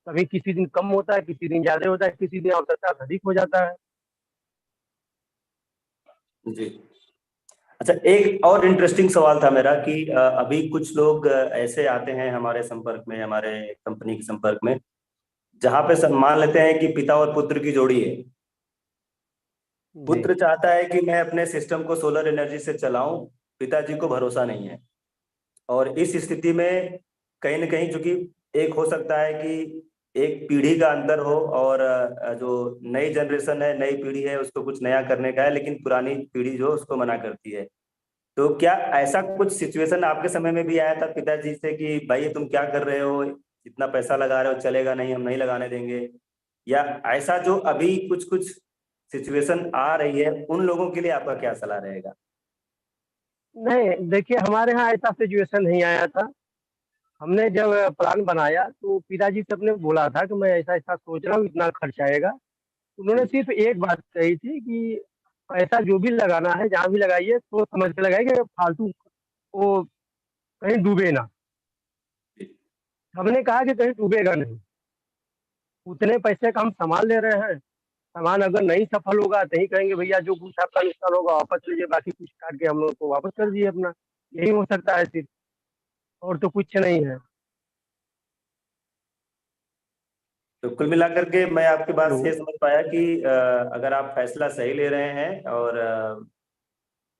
कभी किसी दिन कम होता है, किसी दिन ज़्यादा होता है, किसी दिन आवश्यकता से अधिक हो जाता है। जी। अच्छा एक और इंटरेस्टिंग सवाल था मेरा कि अभी कुछ लोग ऐसे आते हैं हमारे संपर्क में, हमारे कंपनी के संपर्क में, जहाँ पे सब मान लेते हैं कि पिता और पुत्र की जोड़ी है। जी। पुत्र चाहता है कि मैं अपने सिस्टम को सोलर एनर्जी से चलाऊं, पिताजी को भरोसा नहीं है। और इस स्थिति में कहीं न कहीं चूँकि एक हो सकता है कि एक पीढ़ी का अंतर हो और जो नई जनरेशन है, नई पीढ़ी है, उसको कुछ नया करने का है, लेकिन पुरानी पीढ़ी जो उसको मना करती है। तो क्या ऐसा कुछ सिचुएशन आपके समय में भी आया था पिताजी से कि भाई ये तुम क्या कर रहे हो? इतना पैसा लगा रहे हो, चलेगा नहीं, हम नहीं लगाने देंगे? या ऐसा जो अभी कुछ-कुछ सिचुएशन आ रही है, उन लोगों के लिए आपका क्या सलाह रहेगा? नहीं, देखिए हमारे यहाँ ऐसा सिचुएशन नहीं आया था। हमने जब प्लान बनाया तो पिताजी से अपने बोला था कि मैं ऐसा-ऐसा सोच रहा हूँ, इतना खर्च आएगा। उन्होंने जी, सिर्फ़ एक बात कही थी कि पैसा जो भी लगाना है, जहाँ भी लगाइए सोच समझ के लगाइए, फालतू वो कहीं डूबे ना। जी, हमने कहा कि कहीं डूबेगा नहीं। उतने पैसे का हम सामान ले रहे हैं, सामान अगर नहीं सफल होगा तो यही कहेंगे भैया जो कुछ आपका नुकसान होगा वापस लीजिए, बाकी कुछ काट के हम लोग को वापस कर दीजिए अपना। यही हो सकता है सिर्फ़, और तो कुछ नहीं है। तो कुल मिलाकर के मैं आपकी बात हेलो। से ये समझ पाया कि अगर आप फैसला सही ले रहे हैं और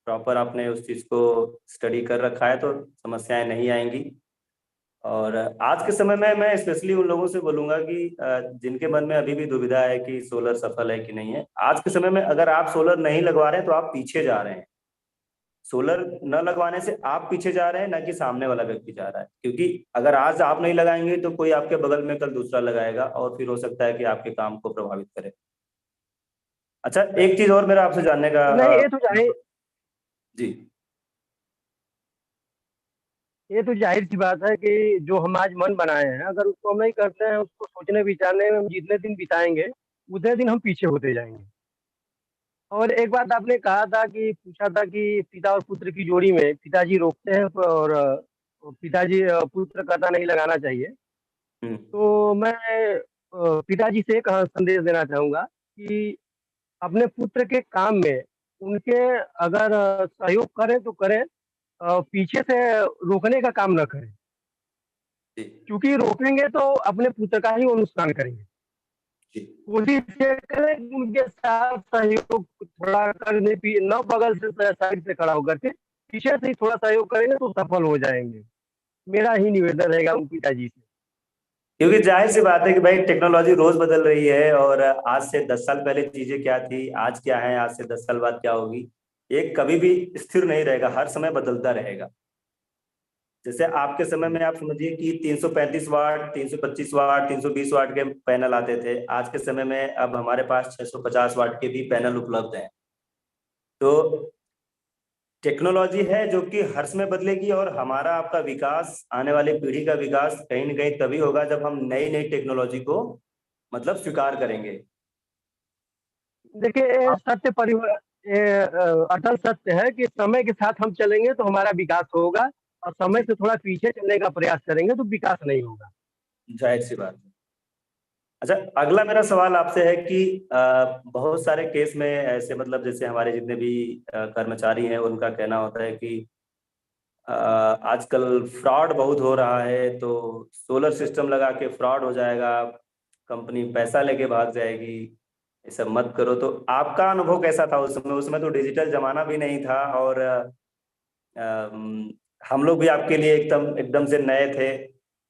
प्रॉपर आपने उस चीज़ को स्टडी कर रखा है तो समस्याएँ नहीं आएँगी। और आज के समय में मैं स्पेशली उन लोगों से बोलूँगा कि जिनके मन में अभी भी दुविधा है कि सोलर सफल है कि नहीं है। आज के समय में अगर आप सोलर नहीं लगवा रहे हैं तो आप पीछे जा रहे हैं। सोलर न लगवाने से आप पीछे जा रहे हैं, ना कि सामने वाला व्यक्ति जा रहा है। क्योंकि अगर आज आप नहीं लगाएँगे तो कोई आपके बगल में कल दूसरा लगाएगा और फिर हो सकता है कि आपके काम को प्रभावित करे। अच्छा एक चीज़ और मेरा आपसे जानने का नहीं, जी, ये तो ज़ाहिर-सी बात है कि जो हम आज मन बनाए हैं, अगर उसको हम नहीं करते हैं, उसको सोचने-विचारने में हम जितने दिन बिताएँगे, उतने दिन हम पीछे होते जाएँगे। और एक बात आपने कहा था कि पूछा था कि पिता और पुत्र की जोड़ी में पिताजी रोकते हैं और पिताजी पुत्र कहता नहीं लगाना चाहिए। हुँ, तो मैं पिताजी से एक संदेश देना चाहूँगा कि अपने पुत्र के काम में उनके अगर सहयोग करें तो करें, पीछे से रोकने का काम न करें, जी क्योंकि रोकेंगे तो अपने पुत्र का ही वो नुकसान करेंगे। जी। कोशिश ये करें कि उनके साथ सहयोग थोड़ा करने की, न बगल से साइड से खड़ा होकर के पीछे से ही थोड़ा सहयोग करेंगे तो सफल हो जाएंगे। मेरा ही निवेदन रहेगा उन पिताजी से। क्योंकि जाहिर सी बात है कि भाई टेक्नोलॉजी रोज बदल रही है, और आज से 10 साल पहले चीजें क्या थी, आज क्या है, आज से 10 साल बाद क्या होगी, ये कभी भी स्थिर नहीं रहेगा, हर समय बदलता रहेगा। जैसे आपके समय में आप समझिए कि 335 वाट, 325 वाट, 320 वाट के पैनल आते थे, आज के समय में अब हमारे पास 650 वाट के भी पैनल उपलब्ध हैं। तो टेक्नोलॉजी है जो कि हर समय बदलेगी, और हमारा आपका विकास, आने वाली पीढ़ी का विकास कहीं ना कहीं तभी होगा जब हम नई नई टेक्नोलॉजी को मतलब स्वीकार करेंगे। देखिए, ये आप सत्य परिवर्तन, ये अटल सत्य है कि समय के साथ हम चलेंगे तो हमारा विकास होगा, और समय जी, से थोड़ा पीछे चलने का प्रयास करेंगे तो विकास नहीं होगा। जाहिर सी बात है। अच्छा, अगला मेरा सवाल आपसे है कि बहुत सारे केस में ऐसे, मतलब जैसे हमारे जितने भी कर्मचारी हैं, उनका कहना होता है कि आजकल फ्रॉड बहुत हो रहा है, तो सोलर सिस्टम लगा के फ्रॉड हो जाएगा, कंपनी पैसा लेके भाग जाएगी, ये सब मत करो। तो आपका अनुभव कैसा था उस समय? उस समय तो डिजिटल जमाना भी नहीं था, और हम लोग भी आपके लिए एकदम एकदम से नए थे।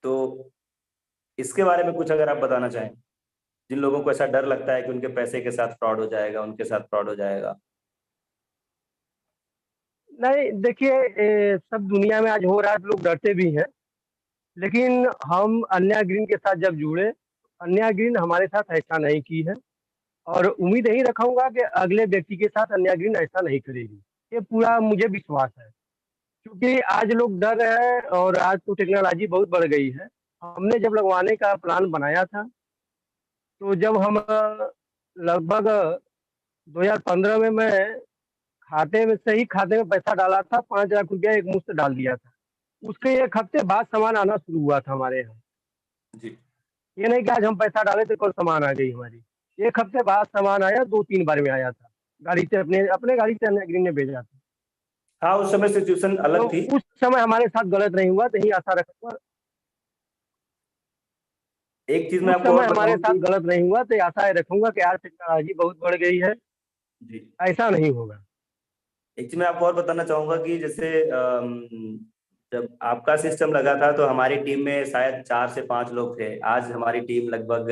तो इसके बारे में कुछ अगर आप बताना चाहें, जिन लोगों को ऐसा डर लगता है कि उनके पैसे के साथ फ्रॉड हो जाएगा, उनके साथ फ्रॉड हो जाएगा। नहीं, देखिए, ये सब दुनिया में आज हो रहा है तो लोग डरते भी हैं, लेकिन हम अन्या ग्रीन के साथ जब जुड़े, अन्या ग्रीन हमारे साथ ऐसा नहीं की है, और उम्मीद यही रखूंगा कि अगले व्यक्ति के साथ अन्या ग्रीन ऐसा नहीं करेगी। ये पूरा मुझे विश्वास है, क्योंकि आज लोग डर रहे हैं और आज तो टेक्नोलॉजी बहुत बढ़ गई है। हमने जब लगवाने का प्लान बनाया था, तो जब हम लगभग 2015 में मैं खाते में से ही खाते में पैसा डाला था, 5 लाख रुपया एक मुश्त डाल दिया था। उसके 1 हफ्ते बाद सामान आना शुरू हुआ था हमारे यहाँ। जी। ये नहीं कि आज हम पैसा डाले तो कल सामान आ गई हमारी। 1 हफ्ते बाद सामान आया, 2-3 बार में आया था। गाड़ी से, अपने अपने गाड़ी से अन्य ग्रीन ने भेजा था। हाँ, उस समय सिचुएशन तो अलग थी। उस समय हमारे साथ गलत नहीं हुआ, तो यही आशा रखूंगा। एक चीज मैं उस आपको और समय हमारे बताऊं साथ कि गलत नहीं हुआ, तो ये आशा रखूंगा कि आज टेक्नोलॉजी बहुत बढ़ गई है, जी, ऐसा नहीं होगा। एक चीज मैं आपको और बताना चाहूंगा कि जैसे जब आपका सिस्टम लगा था तो हमारी टीम में शायद 4 से 5 लोग थे। आज हमारी टीम लगभग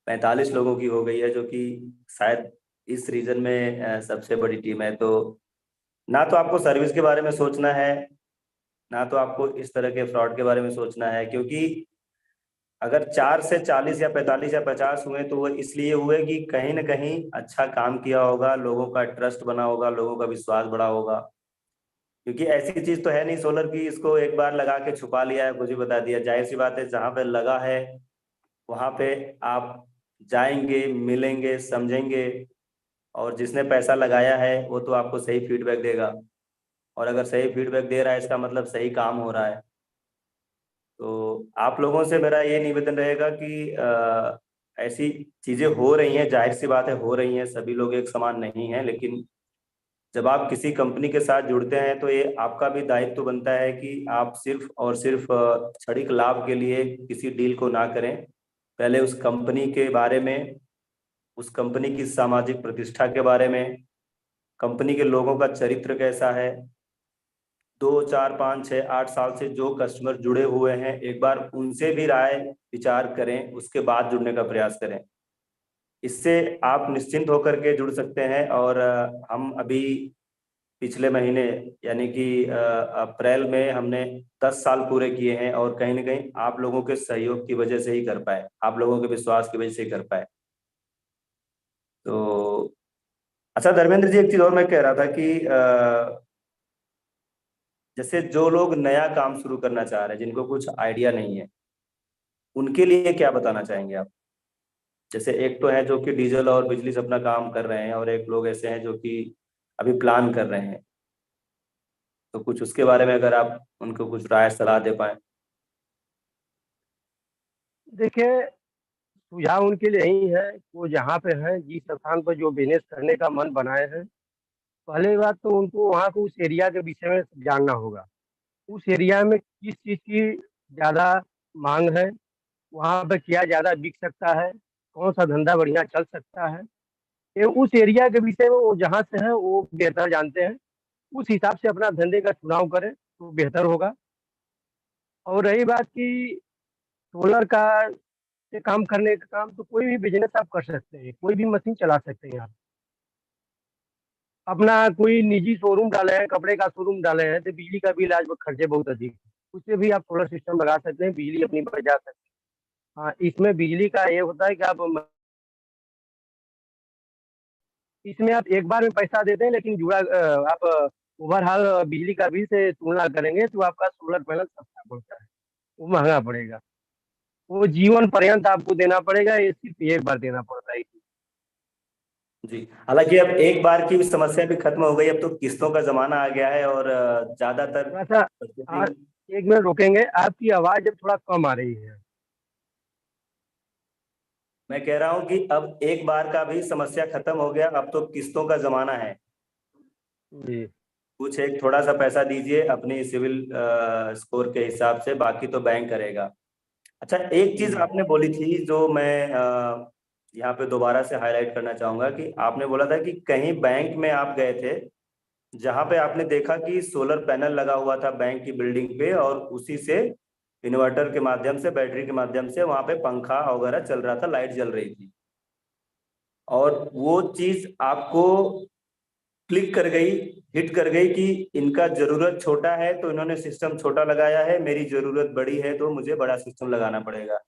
45 लोगों की हो गई है, जो कि शायद इस रीजन में सबसे बड़ी टीम है। तो ना तो आपको सर्विस के बारे में सोचना है, ना तो आपको इस तरह के फ्रॉड के बारे में सोचना है, क्योंकि अगर 4 से 40 या 45 या 50 हुए तो वो इसलिए हुए कि कहीं ना कहीं अच्छा काम किया होगा, लोगों का ट्रस्ट बना होगा, लोगों का विश्वास बढ़ा होगा। क्योंकि ऐसी चीज तो है नहीं सोलर की, इसको एक बार लगा के छुपा लिया है, कुछ भी बता दिया। जाहिर सी बात है, जहाँ पे लगा है वहां पे आप जाएंगे, मिलेंगे, समझेंगे, और जिसने पैसा लगाया है वो तो आपको सही फीडबैक देगा। और अगर सही फीडबैक दे रहा है, इसका मतलब सही काम हो रहा है। तो आप लोगों से मेरा ये निवेदन रहेगा कि ऐसी चीजें हो रही हैं, जाहिर सी बात है हो रही हैं, सभी लोग एक समान नहीं हैं, लेकिन जब आप किसी कंपनी के साथ जुड़ते हैं तो ये आपका भी दायित्व बनता है कि आप सिर्फ और सिर्फ क्षणिक लाभ के लिए किसी डील को ना करें। पहले उस कंपनी के बारे में, उस कंपनी की सामाजिक प्रतिष्ठा के बारे में, कंपनी के लोगों का चरित्र कैसा है, 2 4 5 6 8 साल से जो कस्टमर जुड़े हुए हैं, एक बार उनसे भी राय विचार करें, उसके बाद जुड़ने का प्रयास करें। इससे आप निश्चिंत होकर के जुड़ सकते हैं। और हम अभी पिछले महीने, यानी कि अप्रैल में हमने 10 साल पूरे किए हैं, और कहीं ना कहीं आप लोगों के सहयोग की वजह से ही कर पाए, आप लोगों के विश्वास की वजह से ही कर पाए। तो अच्छा धर्मेंद्र जी, एक चीज और मैं कह रहा था कि जैसे जो लोग नया काम शुरू करना चाह रहे हैं, जिनको कुछ आइडिया नहीं है, उनके लिए क्या बताना चाहेंगे आप? जैसे एक तो है जो कि डीजल और बिजली से अपना काम कर रहे हैं, और एक लोग ऐसे हैं जो कि अभी प्लान कर रहे हैं। तो कुछ उसके बारे में अगर आप उनको कुछ राय सलाह दे पाए। देखिए, सुझाव उनके लिए यही है, वो जहाँ पे हैं, जिस स्थान पर जो बिजनेस करने का मन बनाए हैं, पहले बात तो उनको वहाँ को उस एरिया के विषय में जानना होगा। उस एरिया में किस चीज़ की ज़्यादा माँग है, वहाँ पे क्या ज़्यादा बिक सकता है, कौन-सा धंधा बढ़िया चल सकता है। ये उस एरिया के विषय में वो जहाँ से हैं वो बेहतर जानते हैं। उस हिसाब से अपना धंधे का चुनाव करें तो बेहतर होगा। और रही बात कि सोलर का से काम करने का काम तो कोई भी बिज़नेस आप कर सकते हैं, कोई भी मशीन चला सकते हैं आप। अपना कोई निजी शोरूम डाले हैं, कपड़े का शोरूम डाले हैं, तो बिजली का बिल आज खर्चे बहुत अधिक हैं। उसपे भी आप सोलर सिस्टम लगा सकते हैं, बिजली अपनी बचा सकते हैं। हाँ, इसमें बिजली का ये होता है कि आप इसमें आप एक बार में पैसा देते हैं, लेकिन आप ओवरऑल बिजली का बिल से तुलना करेंगे तो आपका सोलर पैनल सस्ता पड़ता है, वो महँगा पड़ेगा। वो जीवन पर्यंत आपको देना पड़ेगा, ये सिर्फ़ एक बार देना पड़ता है। जी, हालांकि अब एक बार की समस्या भी खत्म हो गई, अब तो किस्तों का जमाना आ गया है और ज्यादातर थोड़ा-सा purchasing। 1 मिनट रुकेंगे, आपकी आवाज़ अब थोड़ा कम आ रही है। मैं कह रहा हूँ कि अब एक बार का भी समस्या खत्म हो गया, अब तो किस्तों का जमाना है। जी। कुछ एक थोड़ा सा पैसा दीजिए अपनी सिविल स्कोर के हिसाब से, बाकी तो बैंक करेगा। अच्छा, एक चीज जी। आपने बोली थी जो मैं यहाँ पे दोबारा से हाईलाइट करना चाहूंगा कि आपने बोला था कि कहीं बैंक में आप गए थे जहां पे आपने देखा कि सोलर पैनल लगा हुआ था बैंक की बिल्डिंग पे, और उसी से इन्वर्टर के माध्यम से, बैटरी के माध्यम से वहां पे पंखा वगैरह चल रहा था, लाइट जल रही थी, और वो चीज आपको क्लिक कर गई, हिट कर गई कि इनका जरूरत छोटा है तो इन्होंने सिस्टम छोटा लगाया है, मेरी जरूरत बड़ी है तो मुझे बड़ा सिस्टम लगाना पड़ेगा।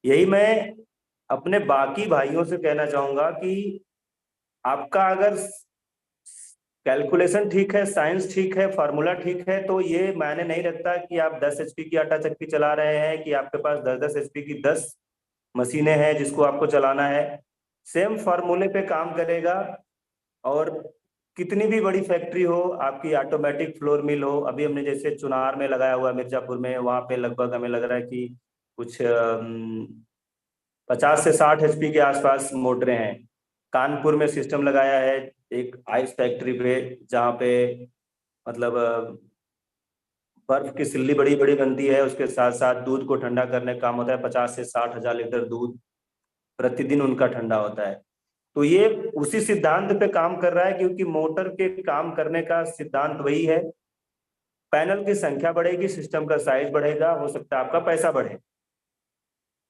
यही मैं अपने बाकी भाइयों से कहना चाहूंगा कि आपका अगर कैलकुलेशन ठीक है, साइंस ठीक है, फार्मूला ठीक है, तो ये मायने नहीं रखता कि आप 10 HP की आटा चक्की चला रहे हैं कि आपके पास 10 10 HP की 10 मशीनें हैं जिसको आपको चलाना है। सेम फार्मूले पे काम करेगा। और कितनी भी बड़ी फैक्ट्री हो, आपकी ऑटोमेटिक फ्लोर मिल हो, अभी हमने जैसे चुनार में लगाया हुआ है मिर्जापुर में, वहां पे लगभग हमें लग रहा है कि कुछ 50 से 60 HP के आसपास मोटरें हैं। कानपुर में सिस्टम लगाया है एक आइस फैक्ट्री पे, जहाँ पे मतलब बर्फ की सिल्ली बड़ी बड़ी बनती है, उसके साथ साथ दूध को ठंडा करने का काम होता है। 50 से 60 हजार लीटर दूध प्रतिदिन उनका ठंडा होता है। तो ये उसी सिद्धांत पे काम कर रहा है, क्योंकि मोटर के काम करने का सिद्धांत वही है। पैनल की संख्या बढ़ेगी, सिस्टम का साइज बढ़ेगा, हो सकता है आपका पैसा बढ़े।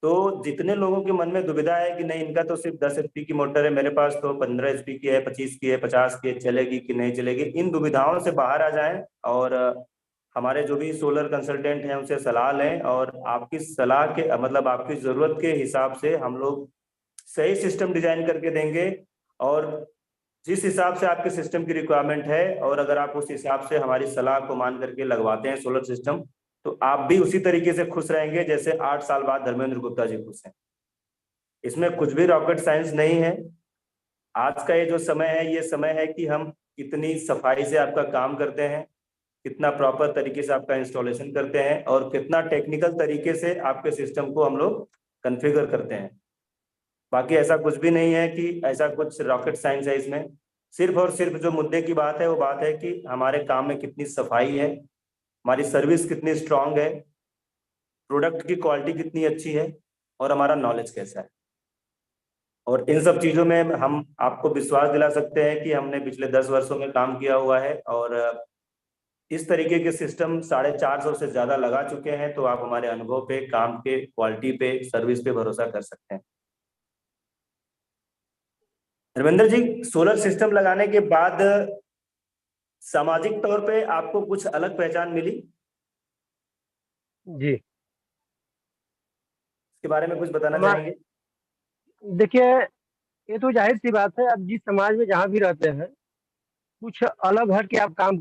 तो जितने लोगों के मन में दुविधा है कि नहीं इनका तो सिर्फ 10 HP की मोटर है, मेरे पास तो 15 HP की है, 25 की है, 50 की है, चलेगी कि नहीं चलेगी, इन दुविधाओं से बाहर आ जाएं और हमारे जो भी सोलर कंसल्टेंट हैं उनसे सलाह लें, और आपकी सलाह के मतलब आपकी जरूरत के हिसाब से हम लोग सही सिस्टम डिजाइन करके देंगे। और जिस हिसाब से आपके सिस्टम की रिक्वायरमेंट है, और अगर आप उस हिसाब से हमारी सलाह को मान करके लगवाते हैं सोलर सिस्टम, तो आप भी उसी तरीके से खुश रहेंगे जैसे 8 साल बाद धर्मेंद्र गुप्ता जी खुश हैं। इसमें कुछ भी रॉकेट साइंस नहीं है। आज का ये जो समय है, ये समय है कि हम कितनी सफाई से आपका काम करते हैं, कितना प्रॉपर तरीके से आपका इंस्टॉलेशन करते हैं, और कितना टेक्निकल तरीके से आपके सिस्टम को हम लोग कॉन्फ़िगर करते हैं। बाकी ऐसा कुछ भी नहीं है कि ऐसा कुछ रॉकेट साइंस है इसमें। सिर्फ और सिर्फ जो मुद्दे की बात है वो बात है कि हमारे काम में कितनी सफाई है, हमारी सर्विस कितनी स्ट्रांग है, प्रोडक्ट की क्वालिटी कितनी अच्छी है, और हमारा नॉलेज कैसा है। और इन सब चीजों में हम आपको विश्वास दिला सकते हैं कि हमने पिछले 10 वर्षों में काम किया हुआ है, और इस तरीके के सिस्टम 450 से ज्यादा लगा चुके हैं। तो आप हमारे अनुभव पे, काम के क्वालिटी पे, सर्विस पे भरोसा कर सकते हैं। धर्मेंद्र जी, सोलर सिस्टम लगाने के बाद सामाजिक तौर पे आपको कुछ अलग पहचान मिली? जी। इसके बारे में कुछ बताना समा चाहेंगे? देखिए, ये तो ज़ाहिर-सी बात है, आप जिस समाज में जहाँ भी रहते हैं, कुछ अलग हट के आप काम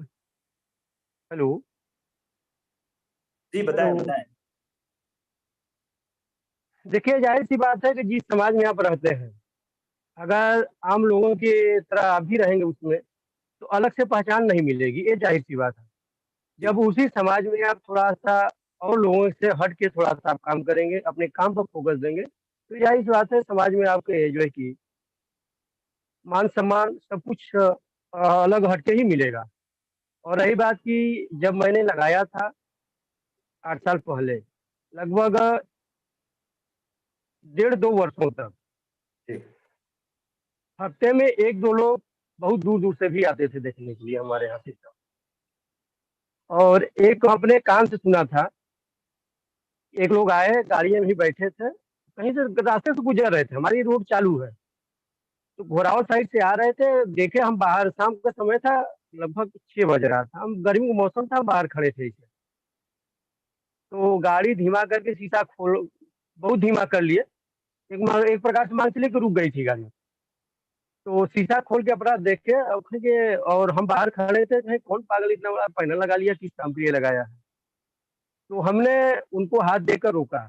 हेलो, जी, हेलो। बताएं बताएं। देखिए, ज़ाहिर-सी बात है कि जिस समाज में आप रहते हैं, अगर आम लोगों की तरह आप भी रहेंगे उसमें, तो अलग से पहचान नहीं मिलेगी, ये ज़ाहिर-सी बात है। जी। जब उसी समाज में आप थोड़ा-सा और लोगों से हट के थोड़ा-सा आप काम करेंगे, अपने काम पर फ़ोकस देंगे, तो ज़ाहिर-सी बात है समाज में आपके जो है कि मान-सम्मान सब कुछ अलग हटके ही मिलेगा। और रही बात कि जब मैंने लगाया था 8 साल पहले, लगभग 1.5 2 वर्षों तक जी। हफ्ते में 1 2 लोग बहुत दूर दूर से भी आते थे देखने के लिए हमारे यहाँ सिस्टम। और एक अपने कान से सुना था, एक लोग आए, गाड़ी में भी बैठे थे, कहीं से रास्ते से गुजर रहे थे, हमारी रोड चालू है, तो घोरावल साइड से आ रहे थे, देखे हम बाहर, शाम का समय था, लगभग 6 बज रहा था, हम गर्मी का मौसम था, हम बाहर खड़े थे इसे। तो गाड़ी धीमा करके शीशा खोल, बहुत धीमा कर लिए, एक प्रकार से मान के चलिए कि रुक गई थी गाड़ी। तो शीशा खोल के अपना देखे और फिर और हम बाहर खड़े थे, कहीं कौन पागल इतना बड़ा पैनल लगा लिया, किस काम के लिए लगाया है। तो हमने उनको हाथ देकर रोका।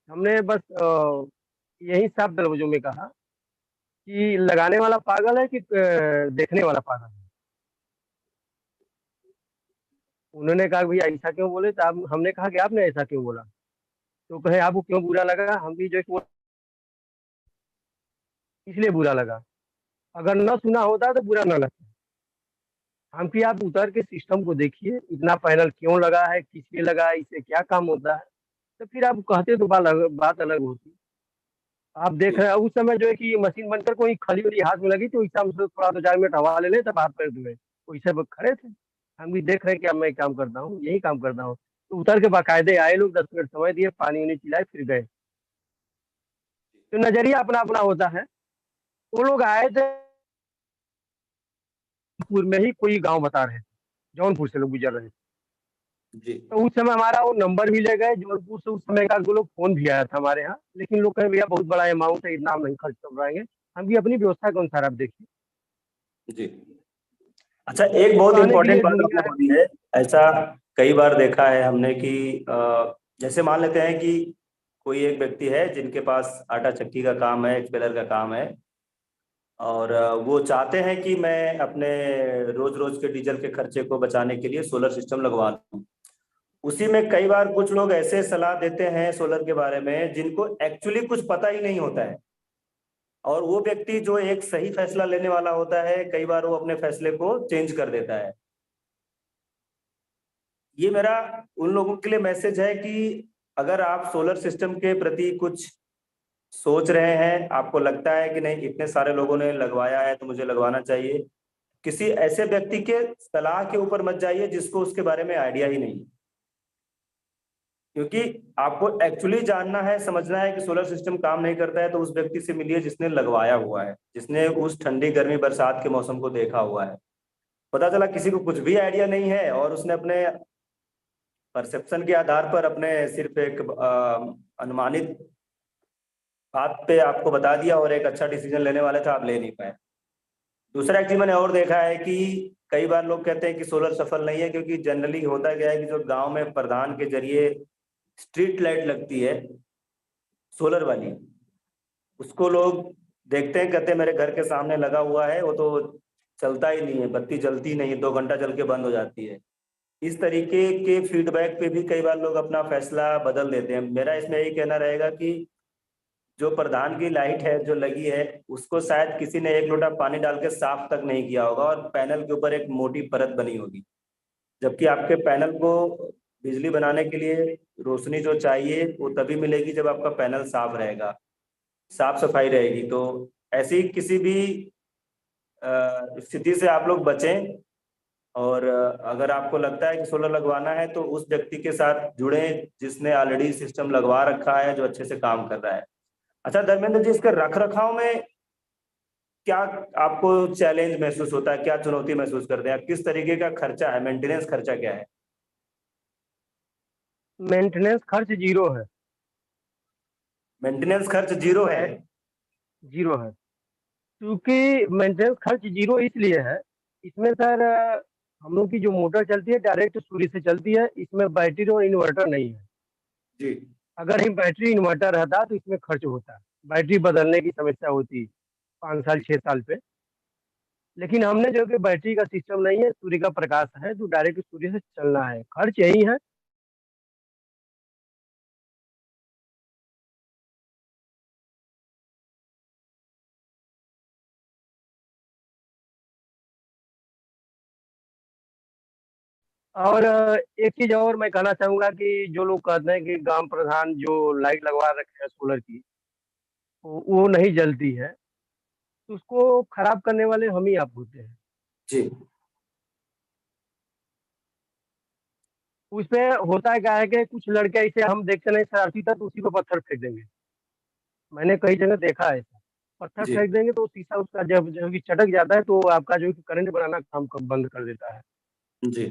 हमने बस यही साफ लफ्जों में कहा कि लगाने वाला पागल है कि देखने वाला पागल है। उन्होंने कहा भैया ऐसा क्यों बोले, तो आप, हमने कहा कि आपने ऐसा क्यों बोला। तो कहे आपको क्यों बुरा लगा, हम भी जो है कि इसलिए बुरा लगा, अगर न सुना होता तो बुरा न लगता। हम कि आप उतर के सिस्टम को देखिए, इतना पैनल क्यों लगा है, किस लिए लगा है, इससे क्या काम होता है, तो फिर आप कहते तो बात अलग होती। आप देख जी। रहे हैं उस समय जो है कि मशीन बनकर कोई खली वली हाथ में लगी तो इस समय से थोड़ा 2 4 मिनट हवा ले ले तब हाथ पैर धुए, वैसे वो खड़े थे। हम भी देख रहे हैं कि अब मैं काम करता हूँ, यही काम करता हूँ। तो उतर के बाकायदे आए लोग, 10 मिनट समय दिए, पानी उनी पिलाए, फिर गए। तो नजरिया अपना अपना होता है। वो लोग आए थे, जौनपुर में ही कोई गांव बता रहे थे, जौनपुर से लोग गुजर रहे थे। जी। तो उस समय हमारा वो नंबर भी ले गए जौनपुर से, उस समय का दो लोग फोन भी आया था हमारे यहाँ, लेकिन लोग कहे भैया बहुत बड़ा अमाउंट है, इतना हम नहीं खर्च कर पाएंगे। हम भी अपनी व्यवस्था के अनुसार आप देखिए। जी। अच्छा, एक तो बहुत कहने के इंपॉर्टेंट लिए बात आपने दुनिया है। बोली है। ऐसा कई बार देखा है हमने कि जैसे मान लेते हैं कि कोई एक व्यक्ति है जिनके पास आटा चक्की का काम है, एक्सपेलर का काम है, और वो चाहते हैं कि मैं अपने रोज रोज के डीजल के खर्चे को बचाने के लिए सोलर सिस्टम लगवा दूं। उसी में कई बार कुछ लोग ऐसे सलाह देते हैं सोलर के बारे में जिनको एक्चुअली कुछ पता ही नहीं होता है, और वो व्यक्ति जो एक सही फैसला लेने वाला होता है, कई बार वो अपने फैसले को चेंज कर देता है। ये मेरा उन लोगों के लिए मैसेज है कि अगर आप सोलर सिस्टम के प्रति कुछ सोच रहे हैं, आपको लगता है कि नहीं इतने सारे लोगों ने लगवाया है तो मुझे लगवाना चाहिए, किसी ऐसे व्यक्ति के सलाह के ऊपर मत जाइए जिसको उसके बारे में आइडिया ही नहीं। क्योंकि आपको एक्चुअली जानना है, समझना है कि सोलर सिस्टम काम नहीं करता है, तो उस व्यक्ति से मिलिए जिसने लगवाया हुआ है, जिसने उस ठंडी गर्मी बरसात के मौसम को देखा हुआ है। पता चला किसी को कुछ भी आइडिया नहीं है और उसने अपने परसेप्शन के आधार पर अपने सिर्फ एक अनुमानित बात पे आपको बता दिया और एक अच्छा डिसीजन लेने वाले थे, आप ले नहीं पाए। दूसरा एक चीज मैंने और देखा है कि कई बार लोग कहते हैं कि सोलर सफल नहीं है, क्योंकि जनरली होता क्या है कि जो गांव में प्रधान के जरिए स्ट्रीट लाइट लगती है सोलर वाली, उसको लोग देखते हैं, कहते हैं मेरे घर के सामने लगा हुआ है, वो तो चलता ही नहीं है, बत्ती जलती नहीं है, 2 घंटा चल के बंद हो जाती है। इस तरीके के फीडबैक पे भी कई बार लोग अपना फैसला बदल देते हैं। मेरा इसमें यही कहना रहेगा कि जो प्रधान की लाइट है जो लगी है, उसको शायद किसी ने एक लोटा पानी डाल के साफ तक नहीं किया होगा और पैनल के ऊपर एक मोटी परत बनी होगी, जबकि आपके पैनल को बिजली बनाने के लिए रोशनी जो चाहिए वो तभी मिलेगी जब आपका पैनल साफ रहेगा, साफ सफाई रहेगी। तो ऐसी किसी भी स्थिति से आप लोग बचें। और अगर आपको लगता है कि सोलर लगवाना है तो उस व्यक्ति के साथ जुड़ें जिसने ऑलरेडी सिस्टम लगवा रखा है, जो अच्छे से काम कर रहा है। अच्छा धर्मेंद्र जी, इसके रख रखाव में क्या आपको चैलेंज महसूस होता है, क्या चुनौती महसूस करते हैं, किस तरीके का खर्चा है, मेंटेनेंस खर्चा क्या है? मेंटेनेंस खर्च जीरो है। मेंटेनेंस खर्च जीरो है? जीरो है, क्योंकि मेंटेनेंस खर्च जीरो इसलिए है, इसमें सर हम लोग की जो मोटर चलती है डायरेक्ट सूर्य से चलती है, इसमें बैटरी और इन्वर्टर नहीं है। जी। अगर ही बैटरी इन्वर्टर रहता तो इसमें खर्च होता, बैटरी बदलने की समस्या होती 5 साल 6 साल पे। लेकिन हमने जो कि बैटरी का सिस्टम नहीं है, सूर्य का प्रकाश है, जो डायरेक्ट सूर्य से चलना है, खर्च यही है। और एक चीज़ और मैं कहना चाहूँगा कि जो लोग कहते हैं कि ग्राम प्रधान जो लाइट लगवा रखे हैं सोलर की, वो नहीं जलती है, तो उसको खराब करने वाले हम ही आप होते हैं। जी उसमें होता क्या है कि कुछ लड़के ऐसे हम देखते नहीं शरारती था तो उसी पे पत्थर फेंक देंगे। मैंने कई जगह देखा है ऐसा। पत्थर जी फेंक देंगे तो शीशा उसका जब जब कि चटक जाता है तो आपका जो है कि करंट बनाना काम क बंद कर देता है। जी।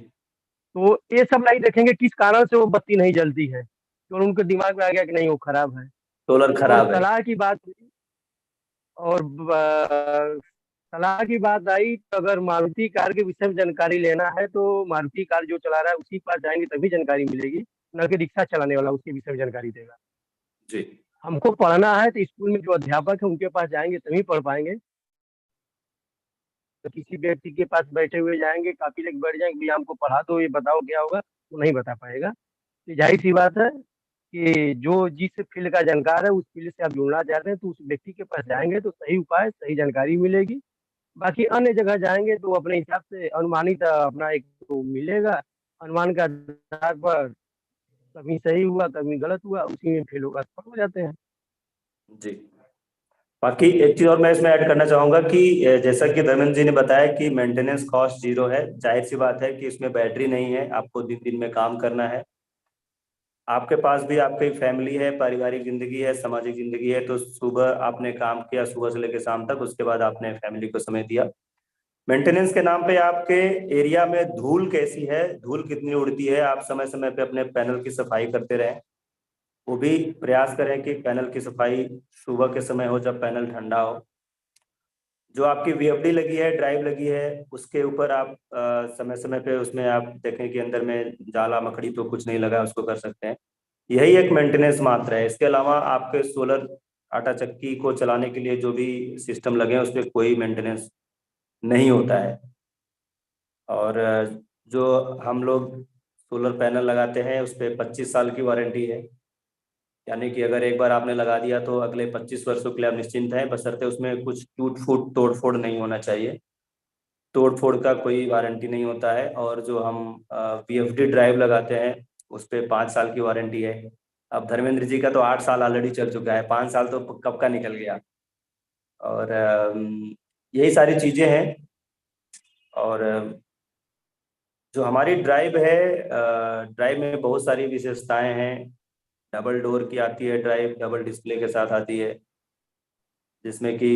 तो ये सब नहीं देखेंगे किस कारण से वो बत्ती नहीं जलती है। तो उनके दिमाग में आ गया कि नहीं वो खराब है। सोलर और खराब है। सलाह की बात हुई और सलाह की बात आई तो अगर मारुति कार के विषय में जानकारी लेना है तो मारुति कार जो चला रहा है उसी के पास जाएँगे तभी जानकारी मिलेगी, ना कि रिक्शा चलाने वाला उसके विषय में जानकारी देगा। जी हमको पढ़ना है तो स्कूल में जो अध्यापक है उनके पास जाएँगे तभी पढ़ पाएँगे। तो किसी व्यक्ति के पास बैठे हुए जाएँगे, कॉपी लेके बैठ जाएँगे, भैया हमको पढ़ा दो, ये बताओ क्या होगा? वो नहीं बता पाएगा। तो ज़ाहिर-सी बात है कि जो जिस फ़ील्ड का जानकार है, उस फ़ील्ड से आप जुड़ना चाहते हैं, तो उस व्यक्ति के पास जाएँगे तो सही उपाय, सही जानकारी मिलेगी। बाकी अन्य जगह जाएँगे तो अपने हिसाब से अनुमानित अपना एक तो मिलेगा, अनुमान के आधार पर कभी सही हुआ, कभी गलत हुआ, उसी में फ़ेल होगा, सफल हो जाते हैं। जी। बाकी एक चीज और मैं इसमें ऐड करना चाहूंगा कि जैसा कि धर्मेंद्र जी ने बताया कि मेंटेनेंस कॉस्ट जीरो है। जाहिर सी बात है कि इसमें बैटरी नहीं है, आपको दिन दिन में काम करना है। आपके पास भी आपकी फैमिली है, पारिवारिक जिंदगी है, सामाजिक जिंदगी है, तो सुबह आपने काम किया सुबह से लेकर शाम तक, उसके बाद आपने फैमिली को समय दिया। मेंटेनेंस के नाम पे आपके एरिया में धूल कैसी है, धूल कितनी उड़ती है, आप समय समय पे अपने पैनल की सफाई करते रहें। वो भी प्रयास करें कि पैनल की सफाई सुबह के समय हो जब पैनल ठंडा हो। जो आपकी वीएफडी लगी है, ड्राइव लगी है, उसके ऊपर आप समय समय पे उसमें आप देखें कि अंदर में जाला मकड़ी तो कुछ नहीं लगा है, उसको कर सकते हैं। यही एक मेंटेनेंस मात्र है। इसके अलावा आपके सोलर आटा चक्की को चलाने के लिए जो भी सिस्टम लगे हैं उस पर कोई मेंटेनेंस नहीं होता है। और जो हम लोग सोलर पैनल लगाते हैं उस पर 25 साल की वारंटी है। यानी कि अगर एक बार आपने लगा दिया तो अगले 25 वर्षों के लिए आप निश्चिंत हैं, बशर्ते उसमें कुछ टूट फूट तोड़ फोड़ नहीं होना चाहिए। तोड़ फोड़ का कोई वारंटी नहीं होता है। और जो हम वीएफडी ड्राइव लगाते हैं उस पे 5 साल की वारंटी है। अब धर्मेंद्र जी का तो 8 साल ऑलरेडी चल चुका है, 5 साल तो कब का निकल गया। और यही सारी चीजें हैं। और जो हमारी ड्राइव है, ड्राइव में बहुत सारी विशेषताएं हैं। डबल डोर की आती है ड्राइव, डबल डिस्प्ले के साथ आती है, जिसमें कि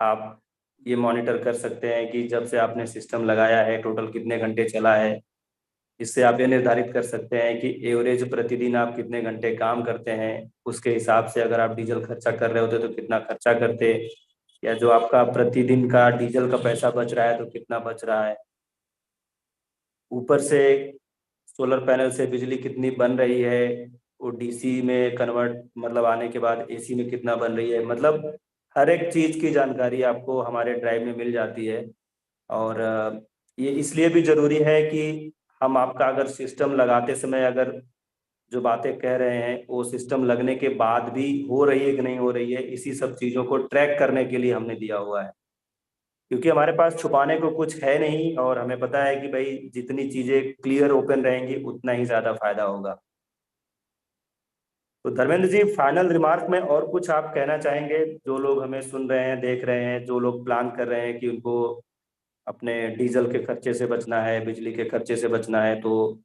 आप ये मॉनिटर कर सकते हैं कि जब से आपने सिस्टम लगाया है टोटल कितने घंटे चला है। इससे आप ये निर्धारित कर सकते हैं कि एवरेज प्रतिदिन आप कितने घंटे काम करते हैं। उसके हिसाब से अगर आप डीजल खर्चा कर रहे होते तो कितना खर्चा करते, या जो आपका प्रतिदिन का डीजल का पैसा बच रहा है तो कितना बच रहा है। ऊपर से सोलर पैनल से बिजली कितनी बन रही है, वो डीसी में कन्वर्ट मतलब आने के बाद एसी में कितना बन रही है, मतलब हर एक चीज की जानकारी आपको हमारे ड्राइव में मिल जाती है। और ये इसलिए भी जरूरी है कि हम आपका अगर सिस्टम लगाते समय अगर जो बातें कह रहे हैं वो सिस्टम लगने के बाद भी हो रही है कि नहीं हो रही है, इसी सब चीजों को ट्रैक करने के लिए हमने दिया हुआ है। क्योंकि हमारे पास छुपाने को कुछ है नहीं, और हमें पता है कि भाई जितनी चीजें क्लियर ओपन रहेंगी उतना ही ज्यादा फायदा होगा। तो धर्मेंद्र जी, फाइनल रिमार्क में और कुछ आप कहना चाहेंगे? जो लोग हमें सुन रहे हैं, देख रहे हैं, जो लोग प्लान कर रहे हैं कि उनको अपने डीजल के खर्चे से बचना है, बिजली के खर्चे से बचना है, तो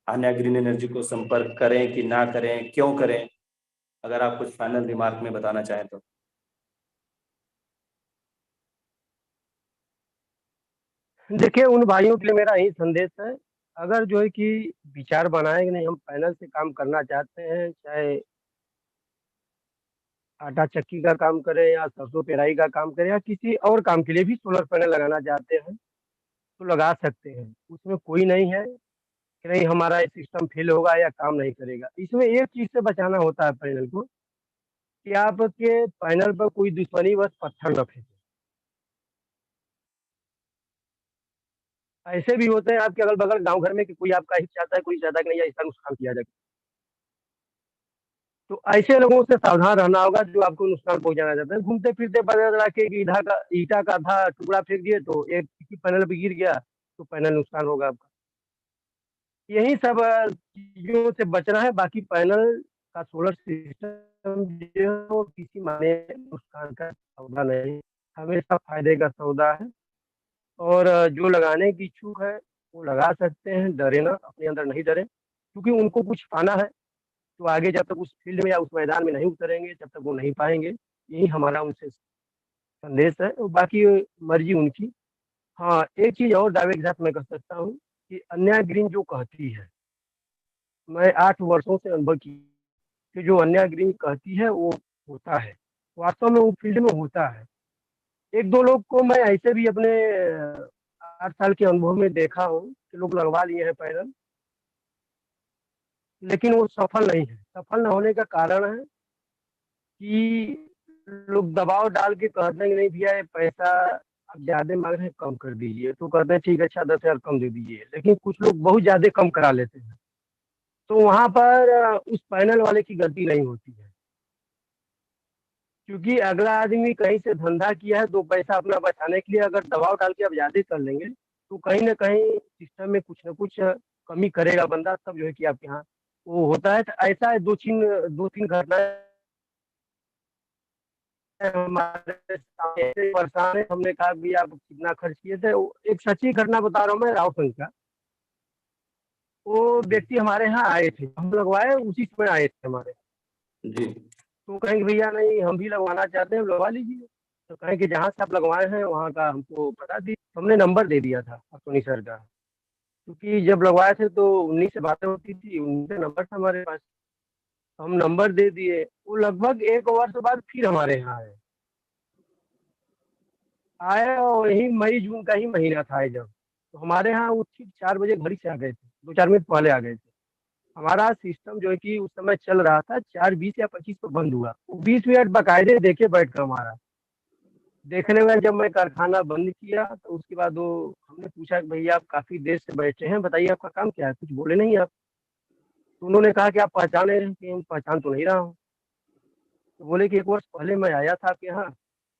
आन्या ग्रीन एनर्जी को संपर्क करें कि ना करें, क्यों करें? अगर आप कुछ फाइनल रिमार्क में बताना चाहें तो। देखिए, उन भाइयों के लिए मेरा यही संदेश है, अगर जो है कि विचार बनाए कि नहीं हम पैनल से काम करना चाहते हैं, चाहे आटा चक्की का काम करें या सरसों पेराई का काम करें या किसी और काम के लिए भी सोलर पैनल लगाना चाहते हैं, तो लगा सकते हैं। उसमें कोई नहीं है कि नहीं हमारा ये सिस्टम फेल होगा या काम नहीं करेगा। इसमें एक चीज़ से बचाना होता है पैनल को कि आपके पैनल पर कोई दुश्मनीवश पत्थर ना फेंके। ऐसे भी होते हैं आपके अगल-बगल गाँव घर में कि कोई आपका हित चाहता है, कोई चाहता है कि नहीं ऐसा नुकसान किया जाए। तो ऐसे लोगों से सावधान रहना होगा जो आपको नुकसान पहुँचाना चाहते हैं। घूमते-फिरते पता चला कि ईंटा का आधा टुकड़ा फेंक दिए तो एक किसी पैनल पे गिर गया, तो पैनल नुकसान होगा आपका। यही सब चीजों से बचना है। बाकी पैनल का सोलर सिस्टम जो है वो किसी माने नुकसान का सौदा नहीं, हमेशा फायदे का सौदा है। और जो लगाने की इच्छुक है वो लगा सकते हैं, डरे ना, अपने अंदर नहीं डरे, क्योंकि उनको कुछ पाना है तो आगे जब तक उस फील्ड में या उस मैदान में नहीं उतरेंगे तब तक वो नहीं पाएंगे। यही हमारा उनसे संदेश है, और बाकी मर्जी उनकी। हाँ, एक चीज और दावे के साथ मैं कह सकता हूँ कि अन्या ग्रीन जो कहती है, मैं 8 वर्षों से अनुभव की कि जो अन्या ग्रीन कहती है वो होता है, वास्तव में वो फील्ड में होता है। एक दो लोग को मैं ऐसे भी अपने 8 साल के अनुभव में देखा हूँ कि लोग लगवा लिए हैं पैनल, लेकिन वो सफल नहीं है। सफल न होने का कारण है कि लोग दबाव डाल के कहते हैं कि नहीं भैया ये पैसा आप ज्यादा मांग रहे हैं, कम कर दीजिए, तो कहते हैं ठीक है, अच्छा 10,000 कम दे दीजिए, लेकिन कुछ लोग बहुत ज्यादा कम करा लेते हैं। तो वहां पर उस पैनल वाले की गलती नहीं होती है, क्योंकि अगला आदमी कहीं से धंधा किया है, 2 पैसा अपना बचाने के लिए अगर दबाव डाल के आप ज्यादा कर लेंगे तो कहीं ना कहीं सिस्टम में कुछ ना कुछ कमी करेगा बंदा, तब जो है कि आपके यहाँ वो होता है। तो ऐसा है, दो तीन घटनाएं हमारे सामने ऐसे परेशान है, हमने कहा भी आप कितना खर्च किए थे। एक सच्ची घटना बता रहा हूँ मैं, रावसन का। वो जी व्यक्ति हमारे यहाँ आए थे, हम लगवाए उसी समय आए थे हमारे। जी तो कहेंगे भैया नहीं हम भी लगवाना चाहते हैं, लगवा लीजिए। तो कहें कि जहाँ से आप लगवाए हैं वहाँ का हमको बता दी। हमने नंबर दे दिया था अश्वनी सर का, क्योंकि जब लगवाए थे तो उन्हीं से बातें होती थी, उनसे नंबर था हमारे पास। हम नंबर दे दिए, वो लगभग 1 वर्ष बाद फिर हमारे यहाँ आए। आए और यही मई जून का ही महीना था ये जब, तो हमारे यहाँ वो ठीक 4 बजे घर से आ गए थे, 2-4 मिनट पहले आ गए थे। हमारा सिस्टम जो है कि उस समय चल रहा था 4:20 या 25 को बंद हुआ, वो 20 मिनट बकायदे देखे बैठ कर हमारा। देखने में जब मैं कारखाना बंद किया तो उसके बाद वो हमने पूछा कि भैया आप काफी देर से बैठे हैं, बताइए आपका काम क्या है, कुछ बोले नहीं आप। तो उन्होंने कहा कि आप पहचाने हैं कि हम पहचान तो नहीं रहा हूँ। तो बोले कि 1 वर्ष पहले मैं आया था आपके यहाँ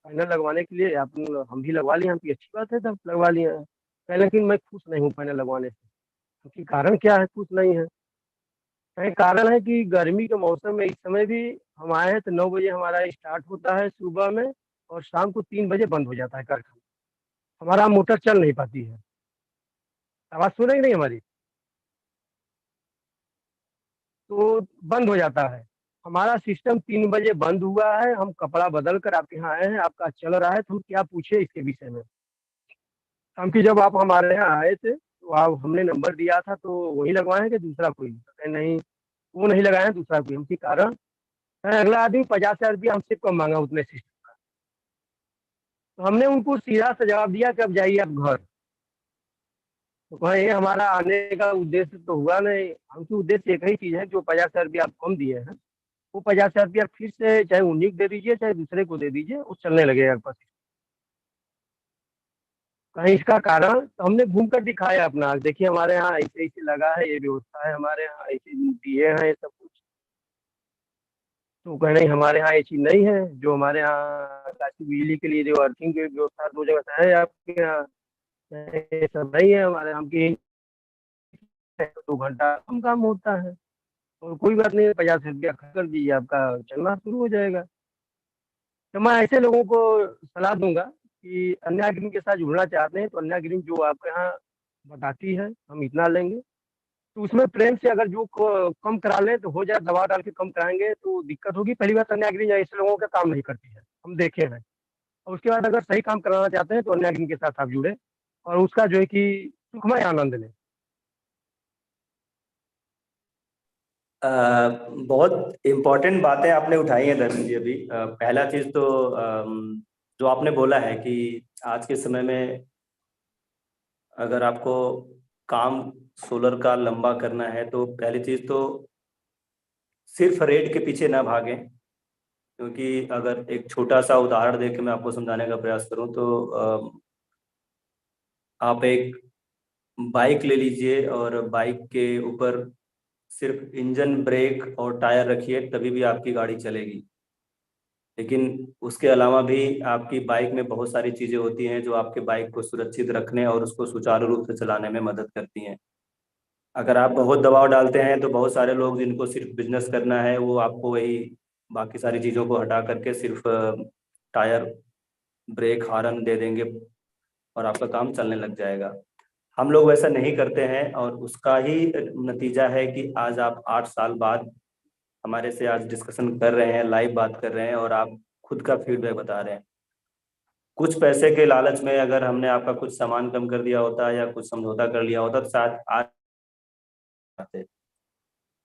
पैनल लगवाने के लिए, आप हम भी लगवा लिए, हम की अच्छी बात है, तब लगवा लिए हैं। कहे लेकिन मैं खुश नहीं हूँ पैनल लगवाने से। क्योंकि कारण क्या है खुश नहीं है? कहीं कारण है कि गर्मी के मौसम में इस समय भी हम आए हैं तो 9 बजे हमारा स्टार्ट होता है सुबह में, और शाम को 3 बजे बंद हो जाता है कारखाना। हमारा मोटर चल नहीं पाती है। आवाज सुन रही नहीं हमारी? तो बंद हो जाता है। हमारा सिस्टम 3 बजे बंद हुआ है, हम कपड़ा बदल कर आपके यहाँ आए हैं, आपका चल रहा है, तो हम क्या पूछे इसके विषय में। हम कि जब आप हमारे यहाँ आए थे तो आप हमने नंबर दिया था तो वही लगवाए हैं कि दूसरा कोई? कहे, नहीं वो नहीं लगाए हैं, दूसरा कोई। हम की कारण है, अगला आदमी 50,000 रुपया हमसे कम मांगा उतने सिस्टम। तो हमने उनको सीधा सा जवाब दिया कि अब जाइए आप घर। तो कहे ये हमारा आने का उद्देश्य तो हुआ नहीं, हमकी उद्देश्य एक ही चीज है, जो 50,000 रुपया आप कम दिए हैं वो 50,000 रुपया फिर से चाहे उन्हीं को दे दीजिए चाहे दूसरे को दे दीजिए, वो चलने लगेगा आपका। कहीं इसका कारण तो हमने घूम कर दिखाया अपना, देखिए हमारे यहाँ ऐसे ऐसे लगा है, ये व्यवस्था है हमारे यहाँ, ऐसे दिए हैं ये सब कुछ। तो कह नहीं हमारे यहाँ ये चीज नहीं है, जो हमारे यहाँ काशी बिजली के लिए जो अर्थिंग की व्यवस्था 2 जगह से है आपके यहाँ, ये सब नहीं है हमारे यहाँ की। 2 घंटा कम काम होता है, और कोई बात नहीं, 50 रुपया खर्च कर दीजिए, आपका चलना शुरू हो जाएगा। तो मैं ऐसे लोगों को सलाह दूंगा कि अन्य ग्रीन के साथ जुड़ना चाहते हैं तो अन्य ग्रीन जो आपके यहाँ बताती है हम इतना लेंगे, तो उसमें प्रेम से अगर जो कम करा लें तो हो जाए, दवा डाल के कम कराएंगे तो दिक्कत होगी। पहली बात, अन्य ग्रीन ऐसे लोगों का काम नहीं करती है, हम देखे हैं। और उसके बाद अगर सही काम कराना चाहते हैं तो अन्य ग्रीन के साथ आप जुड़े और उसका जो है कि सुखमय आनंद लें। बहुत इम्पोर्टेंट बातें आपने उठाई हैं धर्म जी अभी। पहला चीज तो जो आपने बोला है कि आज के समय में अगर आपको काम सोलर का लंबा करना है तो पहली चीज तो सिर्फ रेट के पीछे ना भागें। क्योंकि अगर एक छोटा सा उदाहरण देके मैं आपको समझाने का प्रयास करूं तो आप एक बाइक ले लीजिए और बाइक के ऊपर सिर्फ इंजन, ब्रेक और टायर रखिए, तभी भी आपकी गाड़ी चलेगी। लेकिन उसके अलावा भी आपकी बाइक में बहुत सारी चीजें होती हैं जो आपके बाइक को सुरक्षित रखने और उसको सुचारू रूप से चलाने में मदद करती हैं। अगर आप बहुत दबाव डालते हैं तो बहुत सारे लोग जिनको सिर्फ बिजनेस करना है वो आपको वही बाकी सारी चीज़ों को हटा करके सिर्फ टायर, ब्रेक, हॉर्न दे देंगे और आपका काम चलने लग जाएगा। हम लोग वैसा नहीं करते हैं और उसका ही नतीजा है कि आज आप 8 साल बाद हमारे से आज डिस्कशन कर रहे हैं, लाइव बात कर रहे हैं और आप खुद का फीडबैक बता रहे हैं। कुछ पैसे के लालच में अगर हमने आपका कुछ सामान कम कर दिया होता या कुछ समझौता कर लिया होता तो शायद आज आते।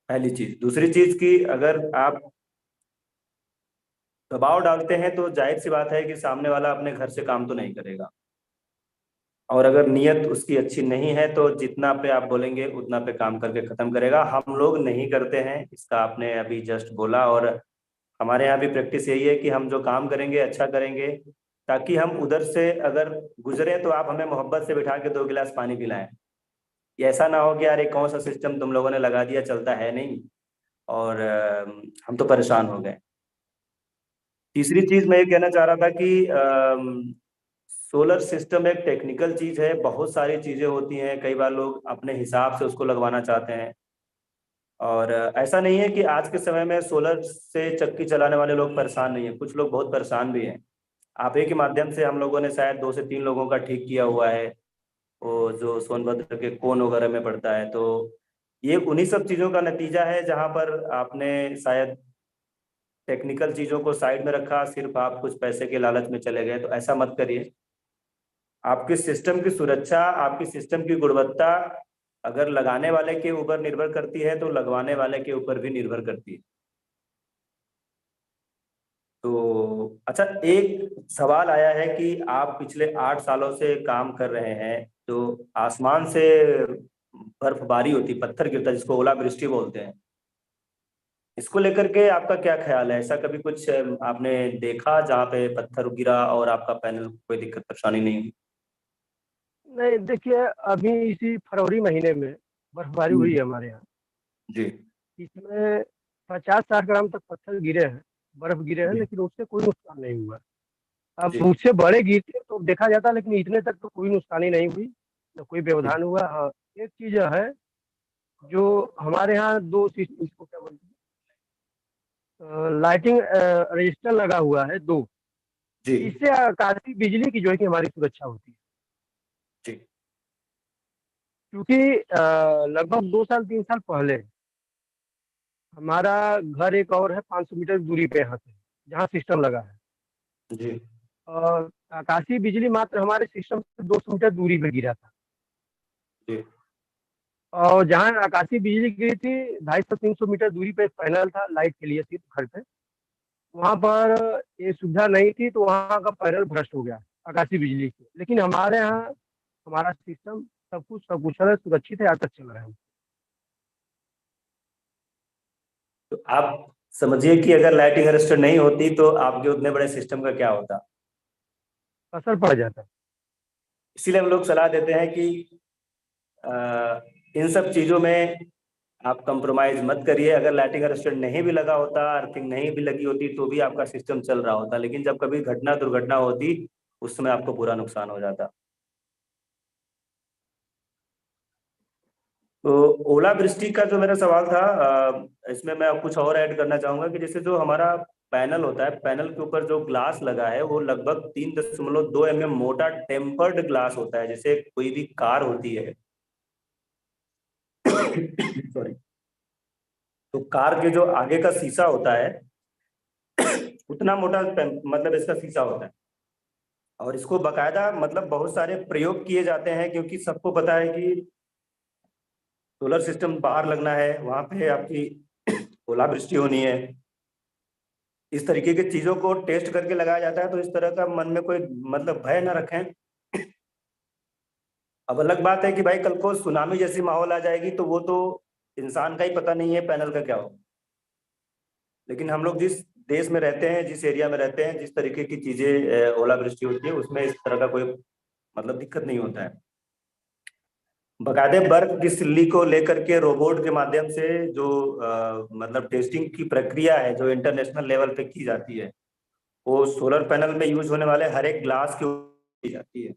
पहली चीज। दूसरी चीज की अगर आप दबाव डालते हैं तो जाहिर सी बात है कि सामने वाला अपने घर से काम तो नहीं करेगा, और अगर नीयत उसकी अच्छी नहीं है तो जितना पे आप बोलेंगे उतना पे काम करके खत्म करेगा। हम लोग नहीं करते हैं, इसका आपने अभी जस्ट बोला, और हमारे यहाँ भी प्रैक्टिस यही है कि हम जो काम करेंगे अच्छा करेंगे, ताकि हम उधर से अगर गुजरे तो आप हमें मोहब्बत से बिठा के 2 गिलास पानी पिलाएं। ये ऐसा ना हो कि यार ये कौन सा सिस्टम तुम लोगों ने लगा दिया, चलता है नहीं, और हम तो परेशान हो गए। तीसरी चीज मैं ये कहना चाह रहा था कि सोलर सिस्टम एक टेक्निकल चीज है, बहुत सारी चीजें होती हैं, कई बार लोग अपने हिसाब से उसको लगवाना चाहते हैं। और ऐसा नहीं है कि आज के समय में सोलर से चक्की चलाने वाले लोग परेशान नहीं है, कुछ लोग बहुत परेशान भी हैं। आप ही के माध्यम से हम लोगों ने शायद 2 से 3 लोगों का ठीक किया हुआ है, वो जो सोनभद्र के कोन वगैरह में पड़ता है। तो ये उन्हीं सब चीजों का नतीजा है जहां पर आपने शायद टेक्निकल चीजों को साइड में रखा, सिर्फ आप कुछ पैसे के लालच में चले गए। तो ऐसा मत करिए। आपके सिस्टम की सुरक्षा, आपकी सिस्टम की गुणवत्ता अगर लगाने वाले के ऊपर निर्भर करती है तो लगवाने वाले के ऊपर भी निर्भर करती है। तो अच्छा, एक सवाल आया है कि आप पिछले 8 सालों से काम कर रहे हैं, तो आसमान से बर्फबारी होती, पत्थर गिरता है, जिसको ओलावृष्टि बोलते हैं, इसको लेकर के आपका क्या ख्याल है? ऐसा कभी कुछ आपने देखा जहाँ पे पत्थर गिरा और आपका पैनल कोई दिक्कत परेशानी नहीं हुई? नहीं, देखिए, अभी इसी फरवरी महीने में बर्फबारी हुई है हमारे यहाँ। जी। इसमें 50-60 ग्राम तक पत्थर गिरे हैं, बर्फ गिरे हैं, जी। लेकिन उससे कोई नुकसान नहीं हुआ। अब जी। मुझसे बड़े गिरते तो देखा जाता, लेकिन इतने तक तो कोई नुकसानी नहीं हुई, न कोई जी। व्यवधान हुआ। हाँ, एक चीज है, जो हमारे यहाँ दो इसको क्या बोलते हैं, लाइटिंग रजिस्टर लगा हुआ है, दो। जी। इससे आकाशीय बिजली की जो है कि हमारी सुरक्षा होती है। जी। क्योंकि लगभग 2 साल 3 साल पहले हमारा घर एक और है 500 मीटर दूरी पे यहाँ से, जहाँ सिस्टम लगा है। जी। और आकाशीय बिजली मात्र हमारे सिस्टम से 200 मीटर दूरी पे गिरा था। जी। और जहाँ आकाशीय बिजली गिरी थी, 250-300 मीटर दूरी पे एक पैनल था लाइट के लिए, सिर्फ घर पे। वहाँ पर ये सुविधा नहीं थी, तो वहाँ का पैनल भ्रष्ट हो गया आकाशीय बिजली से। लेकिन हमारे यहाँ हमारा सिस्टम सब कुछ सकुशल है, सुरक्षित है, आज तक चल रहा है। तो आप समझिए कि अगर लाइटिंग अरेस्टर नहीं होती तो आपके उतने बड़े सिस्टम का क्या होता। असर पड़ जाता है। इसीलिए हम लोग सलाह देते हैं कि इन सब चीजों में आप कंप्रोमाइज मत करिए। अगर लाइटिंग अरेस्टर नहीं भी लगा होता, अर्थिंग नहीं भी लगी होती, तो भी आपका सिस्टम चल रहा होता, लेकिन जब कभी घटना दुर्घटना होती उस समय आपको पूरा नुकसान हो जाता। तो ओलावृष्टि का जो मेरा सवाल था, इसमें मैं कुछ और ऐड करना चाहूंगा कि जैसे जो हमारा पैनल होता है, पैनल के ऊपर जो ग्लास लगा है वो लगभग 3.2 mm मोटा टेम्पर्ड ग्लास होता है, जैसे कोई भी कार होती है। सॉरी। तो कार के जो आगे का शीशा होता है उतना मोटा मतलब इसका शीशा होता है। और इसको बकायदा मतलब बहुत सारे प्रयोग किए जाते हैं, क्योंकि सबको पता है कि सोलर सिस्टम बाहर लगना है, वहां पे आपकी ओलावृष्टि होनी है। इस तरीके की चीजों को टेस्ट करके लगाया जाता है। तो इस तरह का मन में कोई मतलब भय ना रखें। अब अलग बात है कि भाई कल को सुनामी जैसी माहौल आ जाएगी, तो वो तो इंसान का ही पता नहीं है पैनल का क्या हो। लेकिन हम लोग जिस देश में रहते हैं, जिस एरिया में रहते हैं, जिस तरीके की चीजें ओलावृष्टि होती है, उसमें इस तरह का कोई मतलब दिक्कत नहीं होता है। बकायदे बर्फ की सिल्ली को लेकर के रोबोट के माध्यम से जो मतलब टेस्टिंग की प्रक्रिया है, जो इंटरनेशनल लेवल पे की जाती है, वो सोलर पैनल में यूज होने वाले हर एक ग्लास की की जाती है।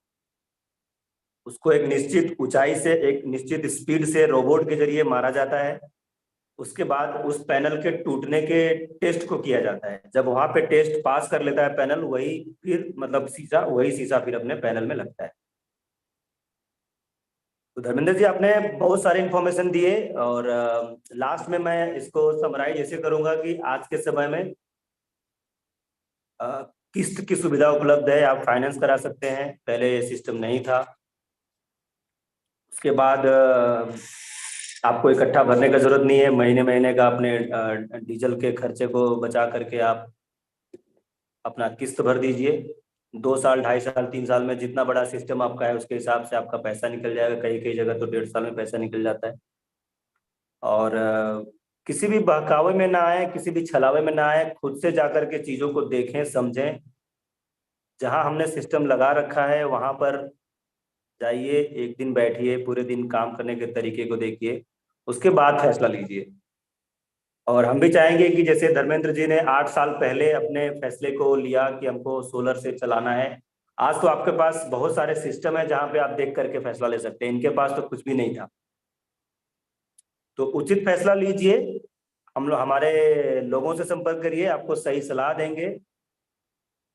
उसको एक निश्चित ऊंचाई से, एक निश्चित स्पीड से रोबोट के जरिए मारा जाता है। उसके बाद उस पैनल के टूटने के टेस्ट को किया जाता है। जब वहां पे टेस्ट पास कर लेता है पैनल, वही फिर मतलब शीशा, वही शीशा फिर अपने पैनल में लगता है। तो धर्मेंद्र जी, आपने बहुत सारे इंफॉर्मेशन दिए, और लास्ट में मैं इसको समराइज ऐसे करूंगा कि आज के समय में किस्त की सुविधा उपलब्ध है, आप फाइनेंस करा सकते हैं, पहले ये सिस्टम नहीं था। उसके बाद आपको इकट्ठा भरने का जरूरत नहीं है, महीने महीने का अपने डीजल के खर्चे को बचा करके आप अपना किस्त भर दीजिए। 2 साल, 2.5 साल, 3 साल में जितना बड़ा सिस्टम आपका है उसके हिसाब से आपका पैसा निकल जाएगा। कई कई जगह तो 1.5 साल में पैसा निकल जाता है। और किसी भी बहकावे में ना आए, किसी भी छलावे में ना आए, खुद से जाकर के चीजों को देखें, समझें। जहां हमने सिस्टम लगा रखा है वहां पर जाइए, एक दिन बैठिए, पूरे दिन काम करने के तरीके को देखिए, उसके बाद फैसला लीजिए। और हम भी चाहेंगे कि जैसे धर्मेंद्र जी ने 8 साल पहले अपने फैसले को लिया कि हमको सोलर से चलाना है, आज तो आपके पास बहुत सारे सिस्टम है जहां पे आप देख करके फैसला ले सकते हैं। इनके पास तो कुछ भी नहीं था। तो उचित फैसला लीजिए। हम लोग, हमारे लोगों से संपर्क करिए, आपको सही सलाह देंगे।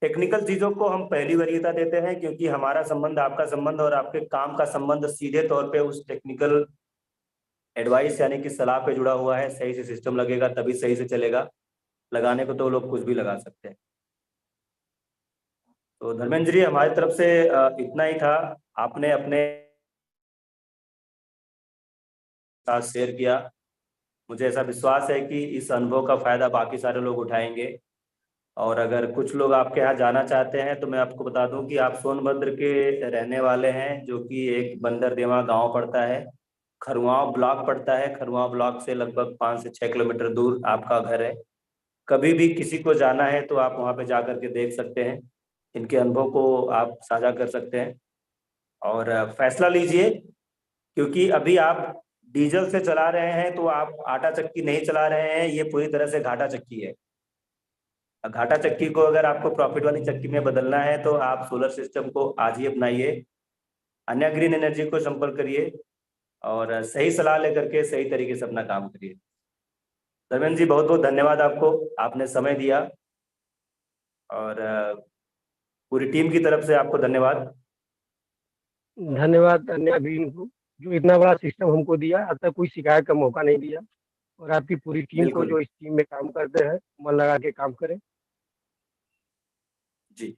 टेक्निकल चीजों को हम पहली वरीयता देते हैं, क्योंकि हमारा संबंध, आपका संबंध और आपके काम का संबंध सीधे तौर पे उस टेक्निकल एडवाइस यानी कि सलाह पे जुड़ा हुआ है। सही से सिस्टम लगेगा तभी सही से चलेगा। लगाने को तो लोग कुछ भी लगा सकते हैं। तो धर्मेंद्र जी, हमारी तरफ से इतना ही था। आपने अपने साथ शेयर किया। मुझे ऐसा विश्वास है कि इस अनुभव का फायदा बाकी सारे लोग उठाएंगे। और अगर कुछ लोग आपके यहाँ जाना चाहते हैं तो मैं आपको बता दूं कि आप सोनभद्र के रहने वाले हैं, जो कि एक बंदरदेवा गांव पड़ता है, खरुआव ब्लॉक पड़ता है। खरुआव ब्लॉक से लगभग 5 से 6 किलोमीटर दूर आपका घर है। कभी भी किसी को जाना है तो आप वहाँ पे जा करके देख सकते हैं, इनके अनुभव को आप साझा कर सकते हैं और फैसला लीजिए। क्योंकि अभी आप डीजल से चला रहे हैं तो आप आटा चक्की नहीं चला रहे हैं, ये पूरी तरह से घाटा चक्की है। घाटा चक्की को अगर आपको प्रॉफिट वाली चक्की में बदलना है तो आप सोलर सिस्टम को आज ही अपनाइए। अन्य ग्रीन एनर्जी को संपर्क करिए और सही सलाह लेकर के सही तरीके से अपना काम करिए। धर्मेंद्र जी, बहुत बहुत धन्यवाद आपको, आपने समय दिया। और पूरी टीम की तरफ से आपको धन्यवाद। धन्यवाद अन्य अभिन को, जो इतना बड़ा सिस्टम हमको दिया, आज तक कोई शिकायत का मौका नहीं दिया। और आपकी पूरी टीम को, बिल्कुल जो इस टीम में काम करते हैं, मन लगा के काम करें। जी।